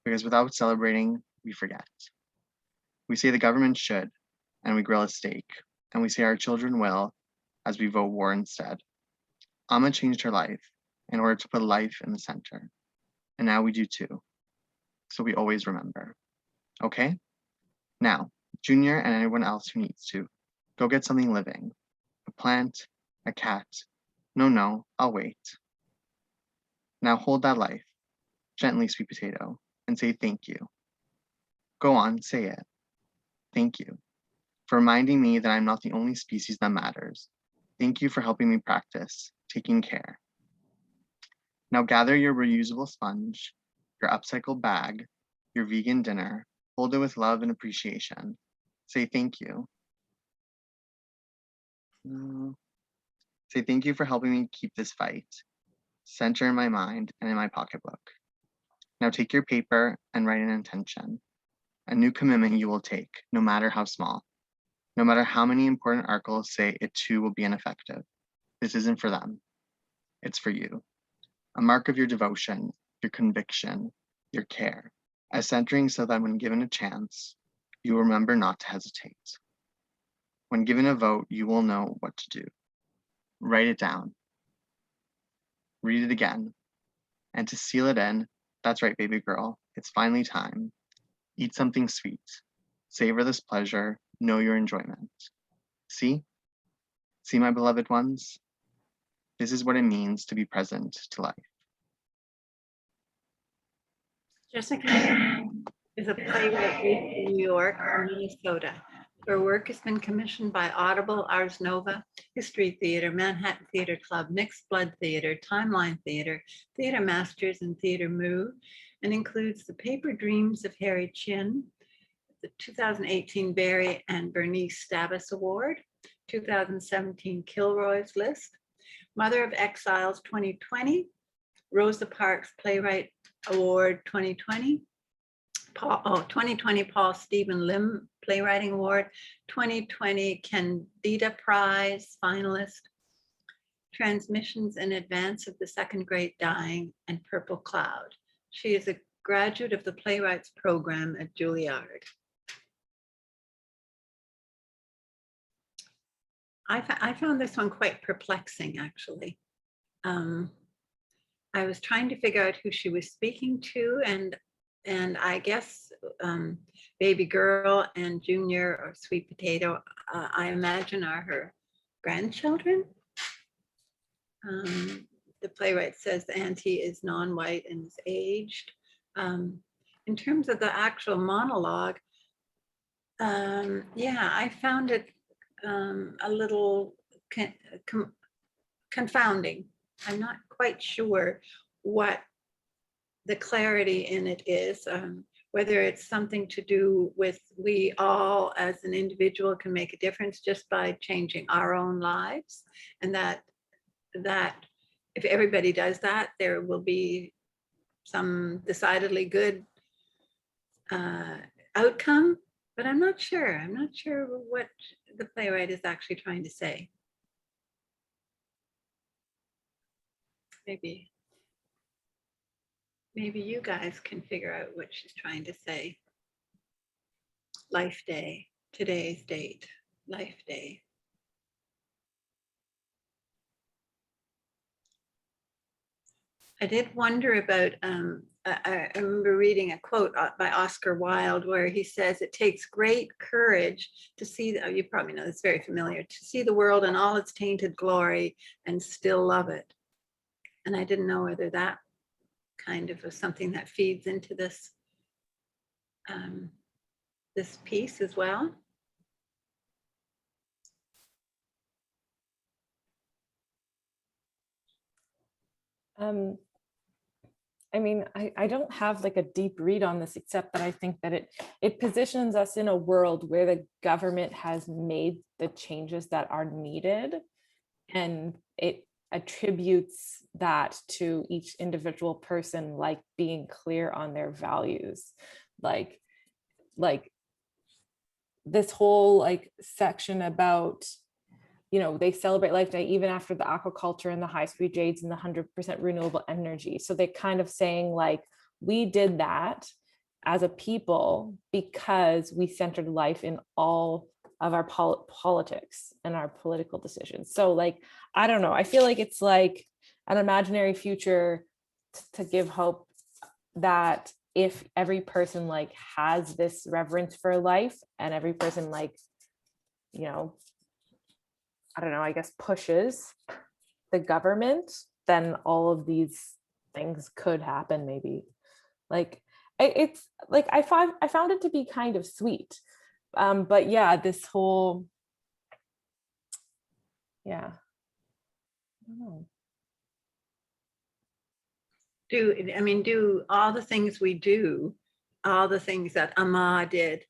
Because without celebrating, we forget. We say the government should, and we grill a steak, and we say our children will, as we vote war instead. Amma changed her life in order to put life in the center. And now we do too. So we always remember. Okay? Now, Junior and anyone else who needs to, go get something living. A plant, a cat. No, I'll wait. Now hold that life, gently, Sweet Potato, and say thank you. Go on, say it. Thank you for reminding me that I'm not the only species that matters. Thank you for helping me practice taking care. Now gather your reusable sponge, your upcycled bag, your vegan dinner, hold it with love and appreciation. Say thank you. Say thank you for helping me keep this fight. Center in my mind and in my pocketbook. Now take your paper and write an intention. A new commitment you will take, no matter how small. No matter how many important articles say it too will be ineffective. This isn't for them. It's for you. A mark of your devotion, your conviction, your care, as centering so that when given a chance, you will remember not to hesitate. When given a vote, you will know what to do. Write it down. Read it again. And to seal it in, that's right, baby girl, it's finally time. Eat something sweet. Savor this pleasure. Know your enjoyment. See? See, my beloved ones, this is what it means to be present to life. Jessica is a playwright based in New York and Minnesota. Her work has been commissioned by Audible, Ars Nova, History Theater, Manhattan Theater Club, Mixed Blood Theater, Timeline Theater, Theater Masters, and Theater Move, and includes The Paper Dreams of Harry Chin, the 2018 Barry and Bernice Stavis Award, 2017 Kilroy's List, Mother of Exiles 2020, Rosa Parks Playwright Award 2020, 2020 Paul Stephen Lim Playwriting Award, 2020 Candida Prize finalist, Transmissions in Advance of the Second Great Dying, and Purple Cloud. She is a graduate of the Playwrights Program at Juilliard. I found this one quite perplexing, actually. I was trying to figure out who she was speaking to, and I guess Baby Girl and Junior or Sweet Potato, I imagine, are her grandchildren. The playwright says the auntie is non-white and is aged. In terms of the actual monologue, yeah, I found it a little confounding. I'm not quite sure what the clarity in it is, whether it's something to do with we all as an individual can make a difference just by changing our own lives, and that if everybody does that, there will be some decidedly good outcome. But I'm not sure. I'm not sure what the playwright is actually trying to say. Maybe you guys can figure out what she's trying to say. Lifeday, today's date, Lifeday. I did wonder about, I remember reading a quote by Oscar Wilde where he says, it takes great courage to see, you probably know, it's very familiar, to see the world in all its tainted glory and still love it. And I didn't know whether that kind of was something that feeds into this, this piece as well. I mean, I don't have like a deep read on this, except that I think that it positions us in a world where the government has made the changes that are needed, and it attributes that to each individual person, like being clear on their values, like this whole like section about, you know, they celebrate Life Day even after the aquaculture and the high-speed jades and the 100% renewable energy. So they're kind of saying like, we did that as a people because we centered life in all of our politics and our political decisions. So like, I don't know, I feel like it's like an imaginary future to give hope that if every person like has this reverence for life, and every person like, you know, I don't know, I guess pushes the government, then all of these things could happen maybe. Like it's like I found it to be kind of sweet. But yeah, this whole, yeah. I don't know. Do all the things we do, all the things that Amma did,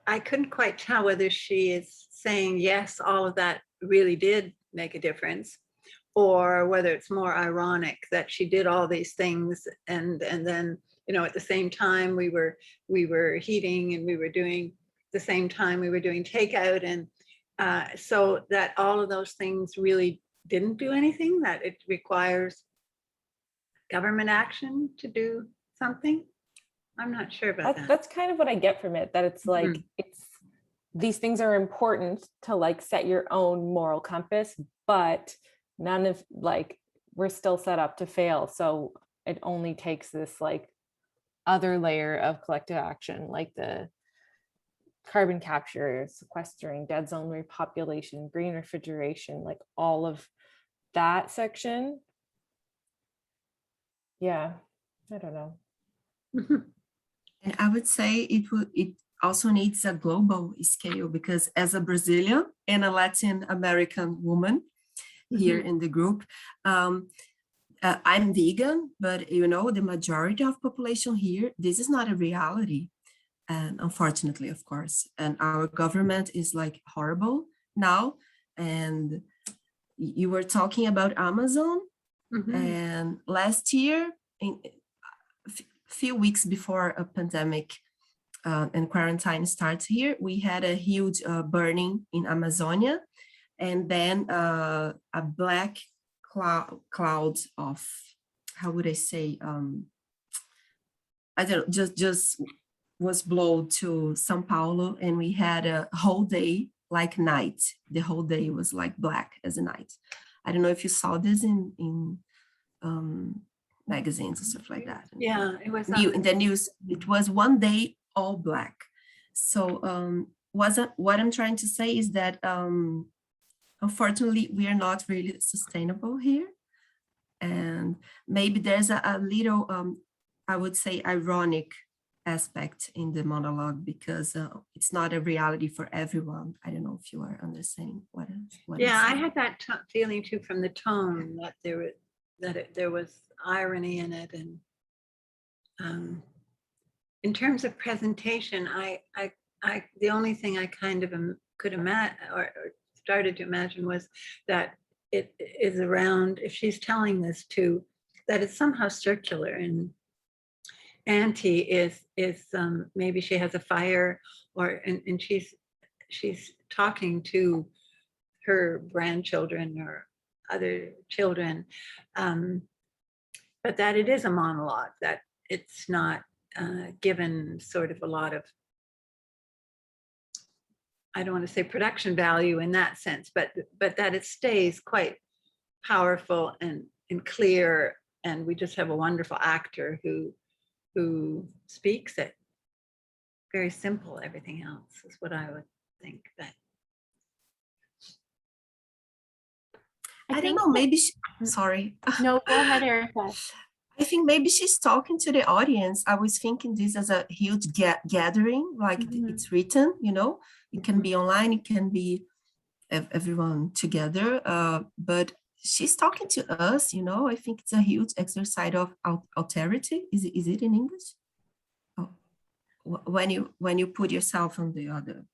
I couldn't quite tell whether she is saying, yes, all of that really did make a difference, or whether it's more ironic that she did all these things and then, you know, at the same time we were heating, and we were doing the same time we were doing takeout, and so that all of those things really didn't do anything, that it requires government action to do something. I'm not sure about that. That's kind of what I get from it, that it's like, it's these things are important to like set your own moral compass, but none of like, we're still set up to fail. So it only takes this like other layer of collective action, like the carbon capture, sequestering, dead zone repopulation, green refrigeration, like all of that section. Yeah, I don't know. And I would say it also needs a global scale, because as a Brazilian and a Latin American woman here in the group, I'm vegan, but you know, the majority of population here, this is not a reality. And unfortunately, of course, and our government is like horrible now. And you were talking about Amazon, and last year, in few weeks before a pandemic and quarantine starts here, we had a huge burning in Amazonia, and then a black cloud of, how would I say, I don't know, just was blown to São Paulo, and we had a whole day like night. The whole day was like black as a night. I don't know if you saw this in magazines and stuff like that. Yeah, it was In the news. It was one day all black. So what I'm trying to say is that unfortunately we are not really sustainable here, and maybe there's a little I would say ironic aspect in the monologue, because it's not a reality for everyone. I don't know if you are understanding what yeah, I'm I saying. had that feeling too from the tone, that there was irony in it. And in terms of presentation, I the only thing I kind of could imagine or started to imagine was that it is around, if she's telling this to, that it's somehow circular, and Auntie is maybe she has a fire, or and she's talking to her grandchildren or other children, but that it is a monologue, that it's not given sort of a lot of, I don't want to say production value in that sense, but that it stays quite powerful and clear, and we just have a wonderful actor who speaks it. Very simple, everything else is what I would think. That I don't know, maybe sorry. No, go ahead, Hereaka. I think maybe she's talking to the audience. I was thinking this as a huge gathering, like it's written, you know, it can be online, it can be everyone together, but she's talking to us, you know. I think it's a huge exercise of authority. Is it in English? Oh, when you put yourself on the other.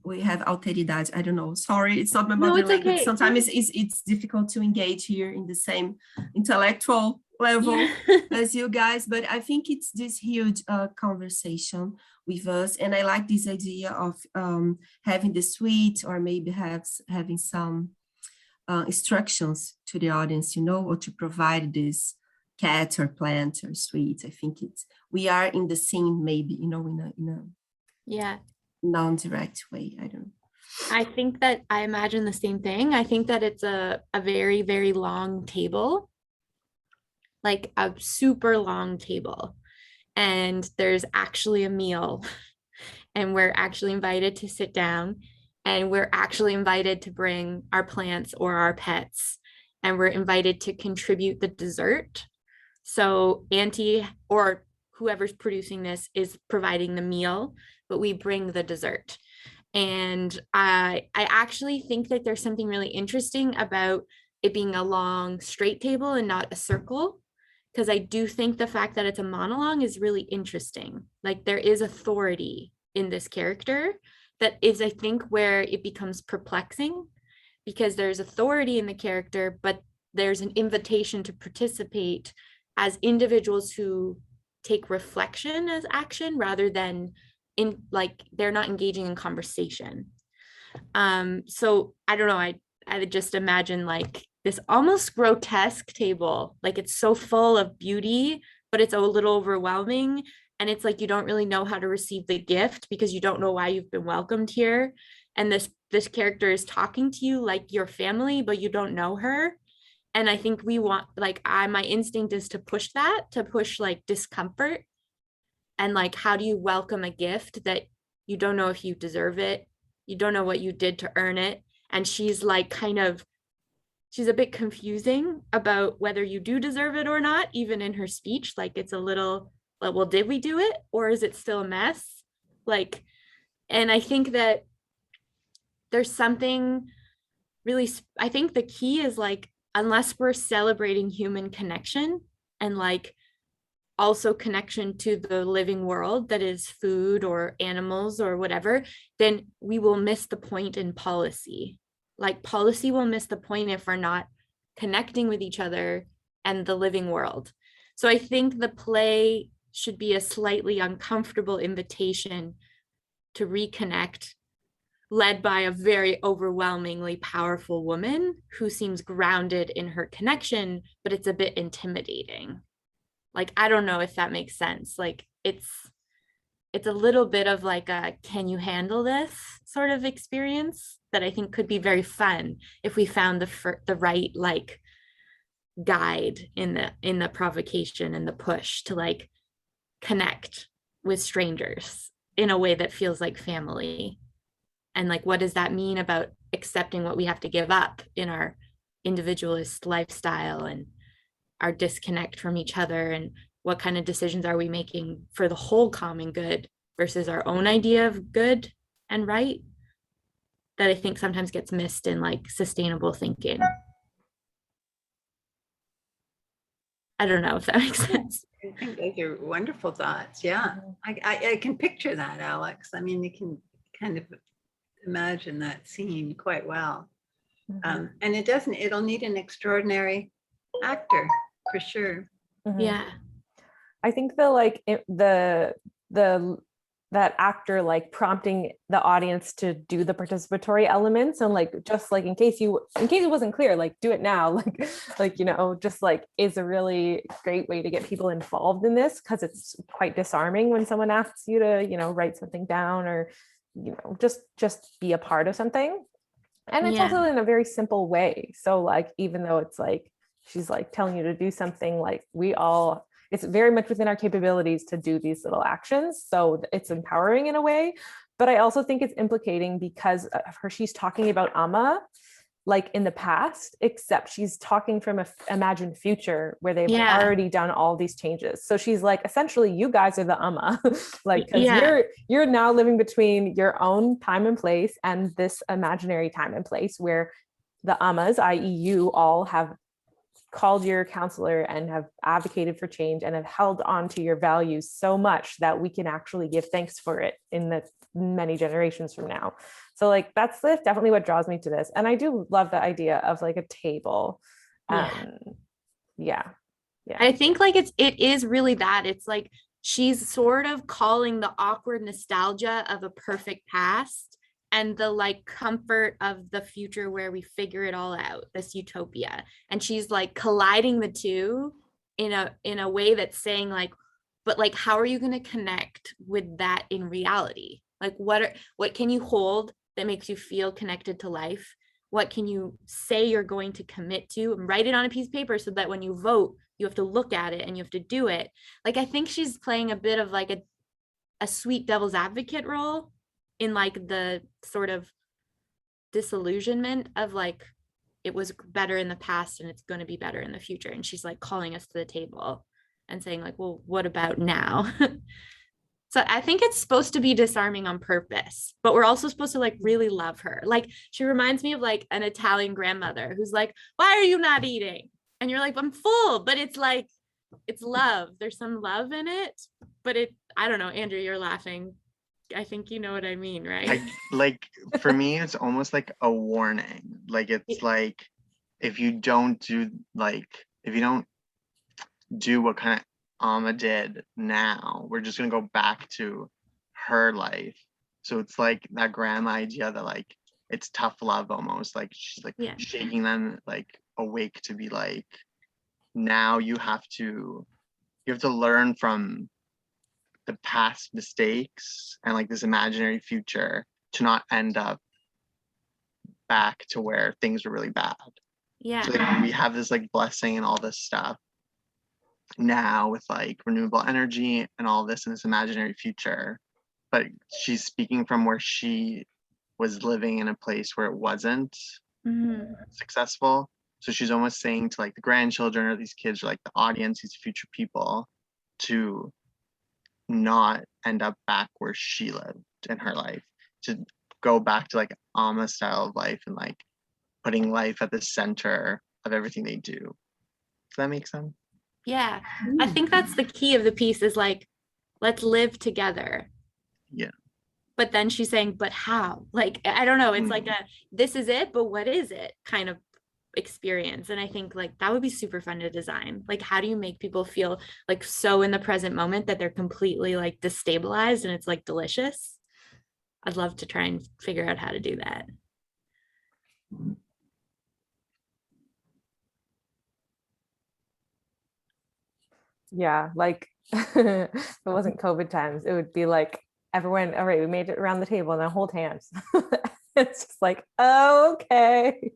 We have alteridade. I don't know. Sorry, it's not my mother language. Okay. Sometimes it's difficult to engage here in the same intellectual level as you guys, but I think it's this huge conversation with us, and I like this idea of having the suite, or maybe having some instructions to the audience, you know, or to provide this cat or plant or suite. I think we are in the scene, maybe, you know, in a Yeah. non-direct way. I don't know. I think that I imagine the same thing. I think that it's a very, very long table, like a super long table. And there's actually a meal, and we're actually invited to sit down, and we're actually invited to bring our plants or our pets, and we're invited to contribute the dessert. So Auntie or whoever's producing this is providing the meal, but we bring the dessert. And I actually think that there's something really interesting about it being a long straight table and not a circle, because I do think the fact that it's a monologue is really interesting. Like, there is authority in this character that is, I think, where it becomes perplexing, because there's authority in the character, but there's an invitation to participate as individuals who take reflection as action, rather than in, like, they're not engaging in conversation. So I don't know, I would just imagine like this almost grotesque table, like it's so full of beauty, but it's a little overwhelming, and it's like you don't really know how to receive the gift because you don't know why you've been welcomed here, and this character is talking to you like your family, but you don't know her. And I think we want, like, my instinct is to push like discomfort And like, how do you welcome a gift that you don't know if you deserve it? You don't know what you did to earn it. And she's like, she's a bit confusing about whether you do deserve it or not, even in her speech. Like, it's a little like, well, did we do it? Or is it still a mess? Like, and I think that there's something really, I think the key is like, unless we're celebrating human connection and like also connection to the living world that is food or animals or whatever, then we will miss the point in policy. Like, policy will miss the point if we're not connecting with each other and the living world. So I think the play should be a slightly uncomfortable invitation to reconnect, led by a very overwhelmingly powerful woman who seems grounded in her connection, but it's a bit intimidating. Like, I don't know if that makes sense. Like, it's a little bit of like a, can you handle this sort of experience that I think could be very fun if we found the right like guide in the provocation and the push to like connect with strangers in a way that feels like family. And like, what does that mean about accepting what we have to give up in our individualist lifestyle and our disconnect from each other, and what kind of decisions are we making for the whole common good versus our own idea of good and right, that I think sometimes gets missed in like sustainable thinking. I don't know if that makes sense. I think those are wonderful thoughts. Yeah, I can picture that, Alex. I mean, you can kind of imagine that scene quite well. And it'll need an extraordinary actor for sure. Yeah. I think that actor like prompting the audience to do the participatory elements, and like just like in case it wasn't clear, like do it now, like you know, just like is a really great way to get people involved in this, because it's quite disarming when someone asks you to, you know, write something down or, you know, just be a part of something. And it's also in a very simple way. So like, even though it's like she's like telling you to do something, like it's very much within our capabilities to do these little actions. So it's empowering in a way, but I also think it's implicating because of her, she's talking about Amma like in the past, except she's talking from an imagined future where they've already done all these changes. So she's like, essentially, you guys are the Amma, like, because you're now living between your own time and place and this imaginary time and place where the Ammas, i.e. you all, have called your counselor and have advocated for change and have held on to your values so much that we can actually give thanks for it in the many generations from now. So like, that's definitely what draws me to this. And I do love the idea of like a table. I think like it is really that. It's like she's sort of calling the awkward nostalgia of a perfect past and the like comfort of the future where we figure it all out, this utopia. And she's like colliding the two in a way that's saying like, but like, how are you going to connect with that in reality? Like, what can you hold that makes you feel connected to life? What can you say you're going to commit to, and write it on a piece of paper so that when you vote, you have to look at it and you have to do it. Like, I think she's playing a bit of like a sweet devil's advocate role in like the sort of disillusionment of like, it was better in the past and it's going to be better in the future. And she's like calling us to the table and saying like, well, what about now? So I think it's supposed to be disarming on purpose, but we're also supposed to like really love her. Like, she reminds me of like an Italian grandmother who's like, why are you not eating? And you're like, I'm full, but it's like, it's love. There's some love in it, but I don't know, Andrew, you're laughing. I think you know what I mean, right? Like for me, it's almost like a warning. Like, it's like, if you don't do what kind of Amma did now, we're just gonna go back to her life. So it's like that grandma idea that like it's tough love almost. Like she's like shaking them like awake to be like, now you have to learn from the past mistakes and like this imaginary future to not end up back to where things were really bad. So like, we have this like blessing and all this stuff. now with like renewable energy and all this in this imaginary future, but she's speaking from where she was living in a place where it wasn't Mhm. successful. So she's almost saying to like the grandchildren or these kids or like the audience, these future people, to not end up back where she lived in her life, to go back to like Amma style of life and like putting life at the center of everything they do. Does that make sense? Yeah, I think that's the key of the piece is like, let's live together. Yeah. But then she's saying, but how? Like, I don't know. It's like a, this is it, but what is it kind of experience. And I think like that would be super fun to design. Like, how do you make people feel like so in the present moment that they're completely like destabilized and it's like delicious? I'd love to try and figure out how to do that. Yeah, like if it wasn't COVID times, it would be like everyone, all right, we made it around the table and now hold hands. It's just like, oh, okay.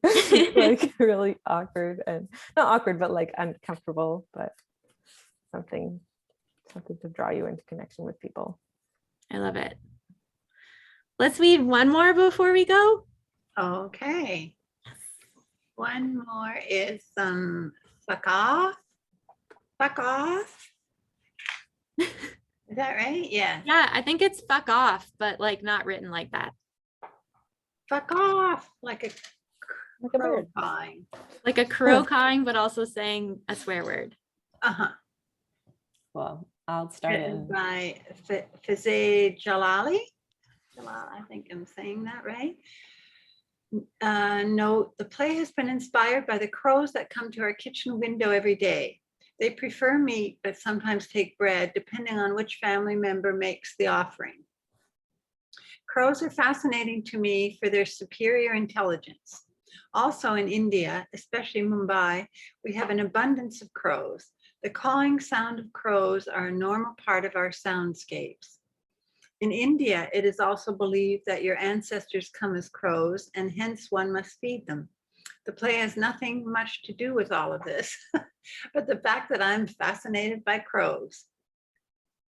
Like really awkward and not awkward, but like uncomfortable, but something to draw you into connection with people. I love it. Let's read one more before we go. Okay. One more is Fu-Cawwff. Fu-Cawwff. Is that right? Yeah. Yeah, I think it's fuck off, but like not written like that. Fu-Cawwff, like a crow bird. cawing. Like a crow cawing, but also saying a swear word. Uh-huh. Well, I'll start Written in. by Faezeh Jalali. I think I'm saying that right. Note, the play has been inspired by the crows that come to our kitchen window every day. They prefer meat, but sometimes take bread, depending on which family member makes the offering. Crows are fascinating to me for their superior intelligence. Also in India, especially Mumbai, we have an abundance of crows. The cawing sound of crows are a normal part of our soundscapes. In India, it is also believed that your ancestors come as crows, and hence one must feed them. The play has nothing much to do with all of this, but the fact that I'm fascinated by crows.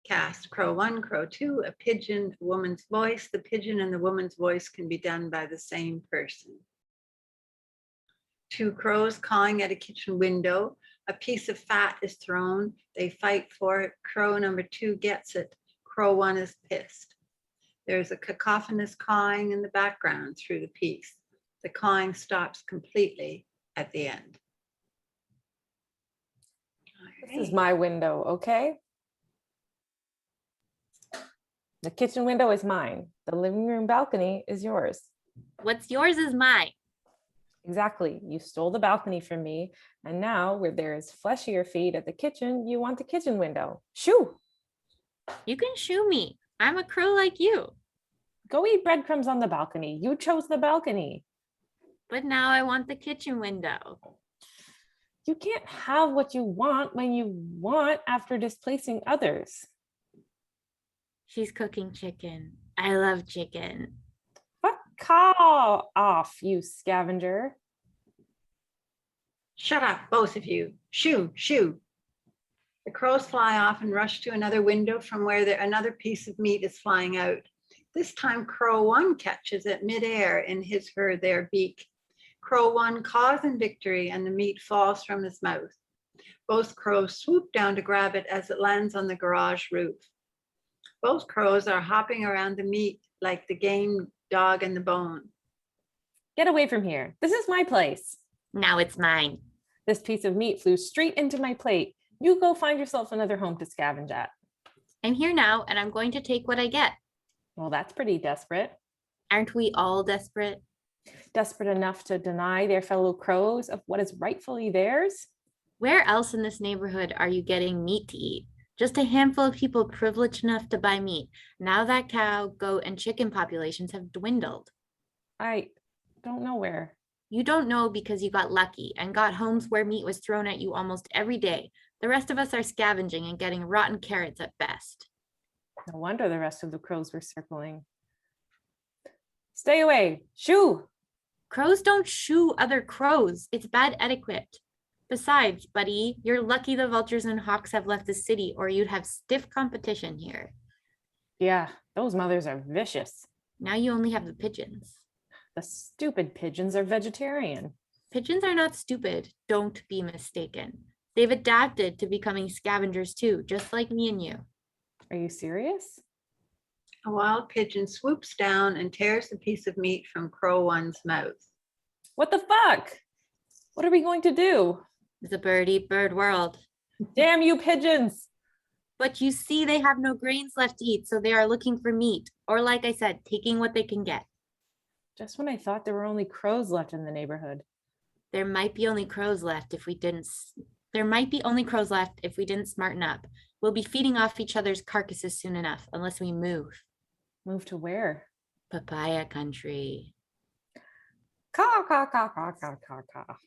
Cast crow 1, crow 2, a pigeon, a woman's voice. The pigeon and the woman's voice can be done by the same person. 2 crows cawing at a kitchen window. A piece of fat is thrown. They fight for it. Crow number 2 gets it. Crow 1 is pissed. There's a cacophonous cawing in the background through the piece. The cawing stops completely at the end. This is my window, okay? The kitchen window is mine. The living room balcony is yours. What's yours is mine. Exactly. You stole the balcony from me. And now where there is fleshier feet at the kitchen, you want the kitchen window. Shoo! You can shoo me. I'm a crow like you. Go eat breadcrumbs on the balcony. You chose the balcony. But now I want the kitchen window. You can't have what you want when you want after displacing others. She's cooking chicken. I love chicken. Fu-Cawwff, you scavenger. Shut up, both of you. Shoo, shoo. The crows fly off and rush to another window from where another piece of meat is flying out. This time, crow 1 catches it midair in his, her, their beak. Crow 1 caws in victory and the meat falls from his mouth. Both crows swoop down to grab it as it lands on the garage roof. Both crows are hopping around the meat like the game dog and the bone. Get away from here. This is my place. Now it's mine. This piece of meat flew straight into my plate. You go find yourself another home to scavenge at. I'm here now and I'm going to take what I get. Well, that's pretty desperate. Aren't we all desperate? Desperate enough to deny their fellow crows of what is rightfully theirs? Where else in this neighborhood are you getting meat to eat? Just a handful of people privileged enough to buy meat. Now that cow, goat, and chicken populations have dwindled. I don't know where. You don't know because you got lucky and got homes where meat was thrown at you almost every day. The rest of us are scavenging and getting rotten carrots at best. No wonder the rest of the crows were circling. Stay away. Shoo! Crows don't shoo other crows. It's bad etiquette. Besides, buddy, you're lucky the vultures and hawks have left the city, or you'd have stiff competition here. Yeah, those mothers are vicious. Now you only have the pigeons. The stupid pigeons are vegetarian. Pigeons are not stupid, don't be mistaken. They've adapted to becoming scavengers too, just like me and you. Are you serious? A wild pigeon swoops down and tears a piece of meat from Crow One's mouth. What the fuck? What are we going to do? It's a bird eat bird world. Damn you pigeons. But you see, they have no grains left to eat, so they are looking for meat, or like I said, taking what they can get. Just when I thought there were only crows left in the neighborhood. There might be only crows left if we didn't. There might be only crows left if we didn't smarten up. We'll be feeding off each other's carcasses soon enough, unless we move. Move to where? Papaya country. Caw, caw, caw, caw, caw, caw, caw.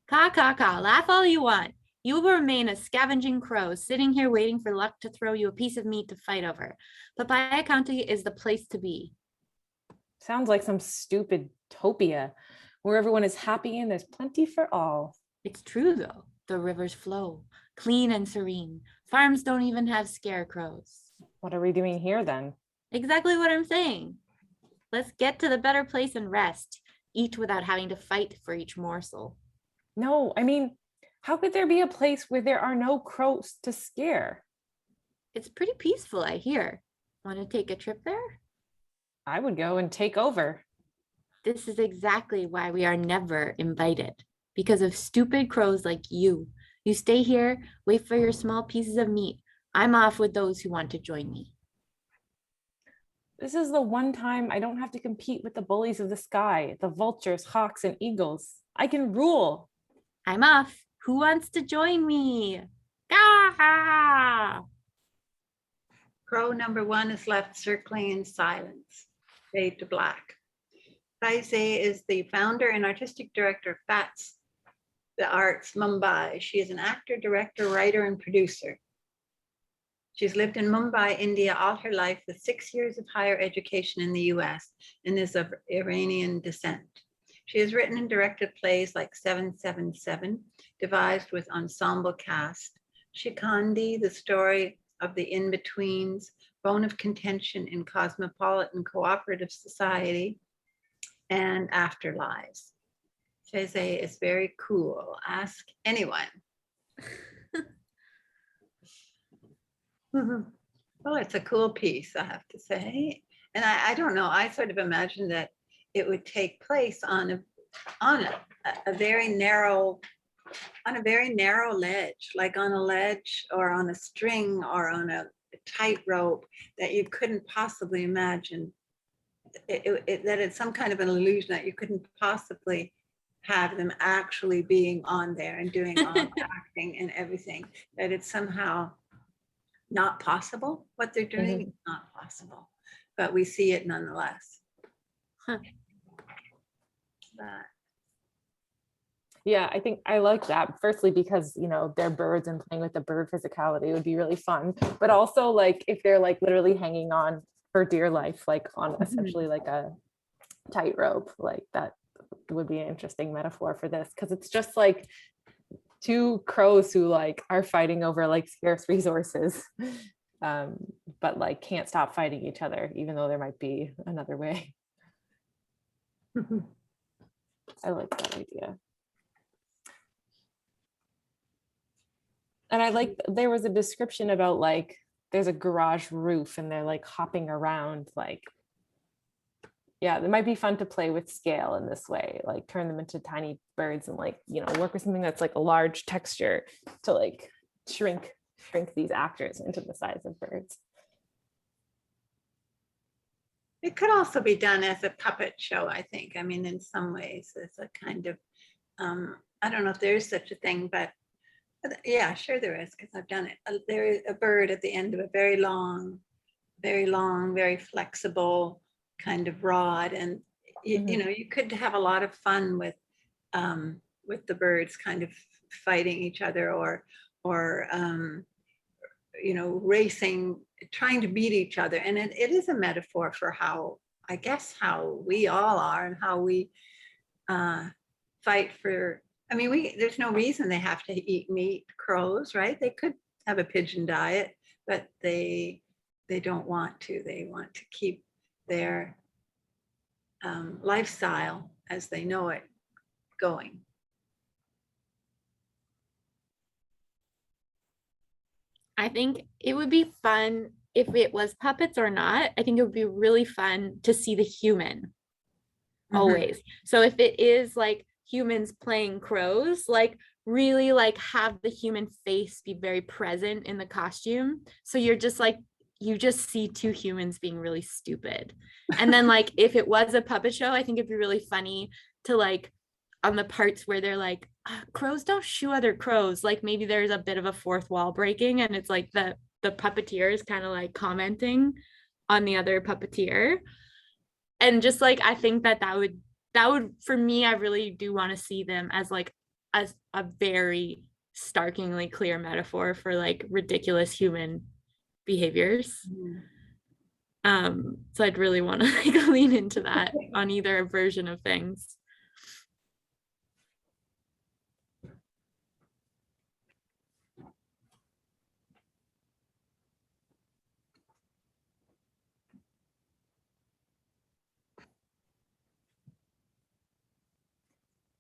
Caw, caw, caw. Laugh all you want. You will remain a scavenging crow, sitting here waiting for luck to throw you a piece of meat to fight over. Papaya County is the place to be. Sounds like some stupid topia where everyone is happy and there's plenty for all. It's true, though. The rivers flow, clean and serene. Farms don't even have scarecrows. What are we doing here then? Exactly what I'm saying. Let's get to the better place and rest. Eat without having to fight for each morsel. No, I mean, how could there be a place where there are no crows to scare? It's pretty peaceful, I hear. Want to take a trip there? I would go and take over. This is exactly why we are never invited. Because of stupid crows like you. You stay here, wait for your small pieces of meat. I'm off with those who want to join me. This is the one time I don't have to compete with the bullies of the sky, the vultures, hawks, and eagles. I can rule. I'm off. Who wants to join me? Gah! Crow number 1 is left circling in silence. Fade to black. Faezeh is the founder and artistic director of FATS, the Arts, Mumbai. She is an actor, director, writer, and producer. She's lived in Mumbai, India all her life with 6 years of higher education in the US and is of Iranian descent. She has written and directed plays like 777, devised with ensemble cast, Shikandi, the story of the in-betweens, bone of contention in cosmopolitan cooperative society, and Afterlives. Faezeh is very cool. Ask anyone. Well, it's a cool piece, I have to say. And I don't know, I sort of imagined that it would take place on a very narrow ledge, like on a ledge or on a string or on a tightrope that you couldn't possibly imagine. That it's some kind of an illusion that you couldn't possibly have them actually being on there and doing all the acting and everything, that it's somehow not possible. What they're doing is not possible, but we see it nonetheless. Huh. But Yeah, I think I like that. Firstly, because, you know, they're birds and playing with the bird physicality would be really fun. But also, like, if they're like literally hanging on for dear life, like on essentially like a tightrope, like that would be an interesting metaphor for this, because it's just like two crows who like are fighting over like scarce resources, but like can't stop fighting each other, even though there might be another way. I like that idea. And I like, there was a description about like, there's a garage roof and they're like hopping around, like, yeah, it might be fun to play with scale in this way, like turn them into tiny birds and like, you know, work with something that's like a large texture to like shrink these actors into the size of birds. it could also be done as a puppet show, I think. I mean, in some ways, it's a kind of, I don't know if there is such a thing, but yeah, sure there is, because I've done it. There is a bird at the end of a very long, very flexible kind of rod. And, you know, you could have a lot of fun with the birds kind of fighting each other or you know, racing, trying to beat each other. And it is a metaphor for how, I guess, how we all are and how we fight for I mean, there's no reason they have to eat meat, crows, right? They could have a pigeon diet, but they don't want to. They want to keep their lifestyle as they know it going. I think it would be fun if it was puppets or not. I think it would be really fun to see the human always. So if it is like humans playing crows, like really like have the human face be very present in the costume. So you're just like, you just see two humans being really stupid. And then like if it was a puppet show, I think it'd be really funny to like on the parts where they're like, crows don't shoo other crows, like maybe there's a bit of a fourth wall breaking and it's like the puppeteer is kind of like commenting on the other puppeteer. And just like I think that would for me, I really do want to see them as like as a very starkingly clear metaphor for like ridiculous human behaviors. So I'd really want to like lean into that on either version of things.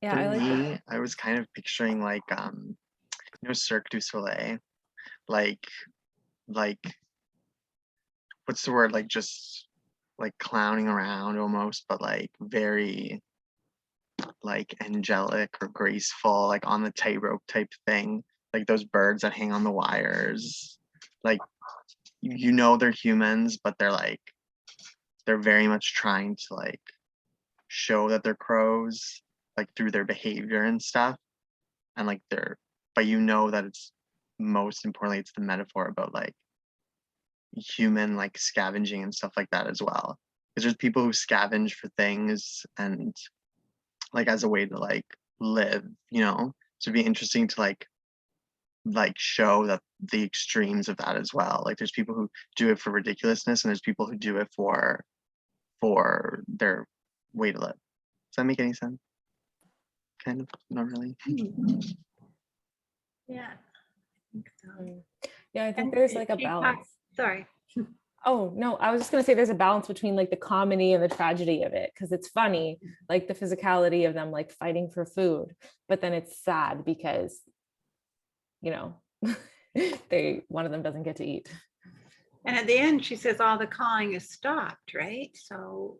Yeah, For I like that. me, I was kind of picturing like Cirque du Soleil, like what's the word, like just like clowning around almost, but like very like angelic or graceful, like on the tightrope type thing, like those birds that hang on the wires, like you know they're humans, but they're very much trying to like show that they're crows, like through their behavior and stuff, and like but you know that it's most importantly it's the metaphor about like human like scavenging and stuff like that as well, because there's people who scavenge for things and like as a way to like live, so it'd be interesting to like show that the extremes of that as well. Like there's people who do it for ridiculousness and there's people who do it for their way to live. Does that make any sense? Kind of, not really. Yeah, I think so. Yeah, I think And there's like a she talks- balance. Sorry. Oh, no, I was just going to say there's a balance between like the comedy and the tragedy of it, because it's funny, like the physicality of them like fighting for food, but then it's sad because, one of them doesn't get to eat. And at the end, she says all the cawing is stopped, right? So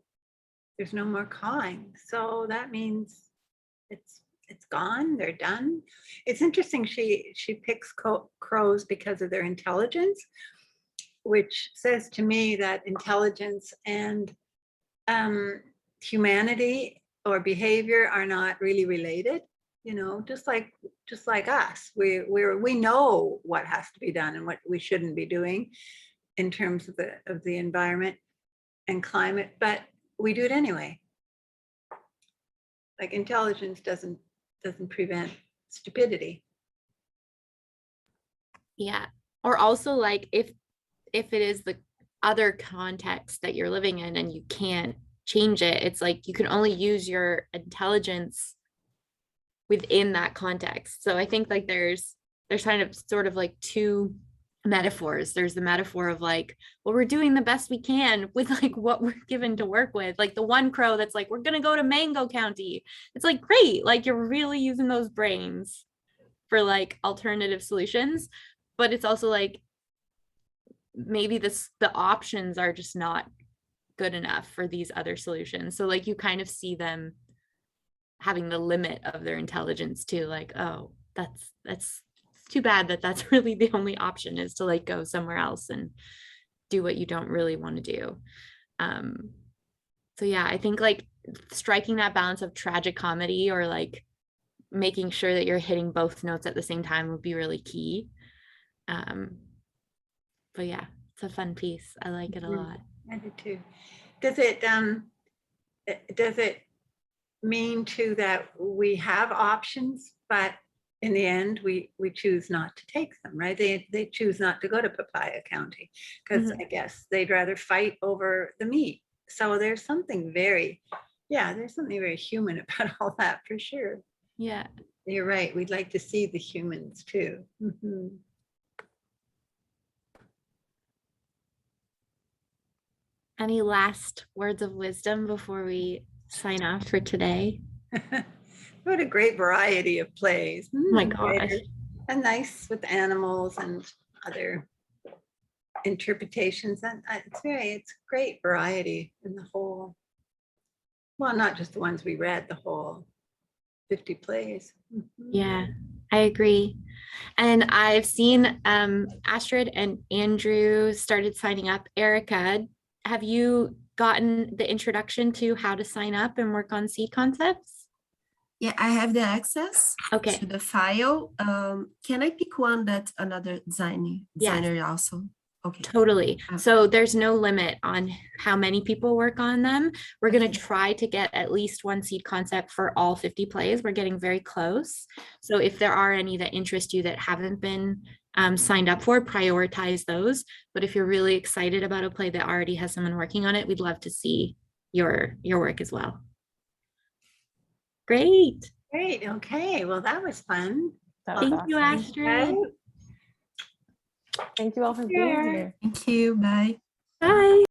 there's no more cawing. So that means it's gone. They're done. It's interesting. She picks crows because of their intelligence, which says to me that intelligence and humanity or behavior are not really related. Just like us, we know what has to be done and what we shouldn't be doing in terms of the environment and climate, but we do it anyway. Like intelligence doesn't prevent stupidity. Yeah. Or also like if it is the other context that you're living in and you can't change it, it's like you can only use your intelligence within that context. So I think like there's kind of sort of like two metaphors. There's the metaphor of like, well, we're doing the best we can with like what we're given to work with. Like the one crow that's like, we're gonna go to Mango County. It's like, great, like you're really using those brains for like alternative solutions. But it's also like maybe the options are just not good enough for these other solutions. So like you kind of see them having the limit of their intelligence too, like, oh, that's too bad that's really the only option is to like go somewhere else and do what you don't really want to do. So yeah, I think like striking that balance of tragic comedy or like making sure that you're hitting both notes at the same time would be really key. But yeah, it's a fun piece. I like it a lot. I do too. Does it mean too that we have options, but in the end we choose not to take them, right? They choose not to go to Papaya County because I guess they'd rather fight over the meat. So there's something very human about all that for sure. Yeah. You're right. We'd like to see the humans too. Mhm. Any last words of wisdom before we sign off for today? What a great variety of plays. Oh my They're- gosh. And nice with animals and other interpretations. And it's great variety in the whole. Well, not just the ones we read, the whole 50 plays. Mhm. Yeah, I agree. And I've seen Astrid and Andrew started signing up. Hereaka, have you gotten the introduction to how to sign up and work on seed concepts? Yeah, I have the access Okay. to the file. Can I pick one that another designer also? Okay. Totally. Okay. So there's no limit on how many people work on them. We're going to Okay. try to get at least one seed concept for all 50 plays. We're getting very close. So if there are any that interest you that haven't been signed up for, prioritize those. But if you're really excited about a play that already has someone working on it, we'd love to see your work as well. Great. Great. Okay. Well, that was fun. That was Thank you, awesome. Astrid. Thank you all for being Sure. here. Thank you. Bye. Bye.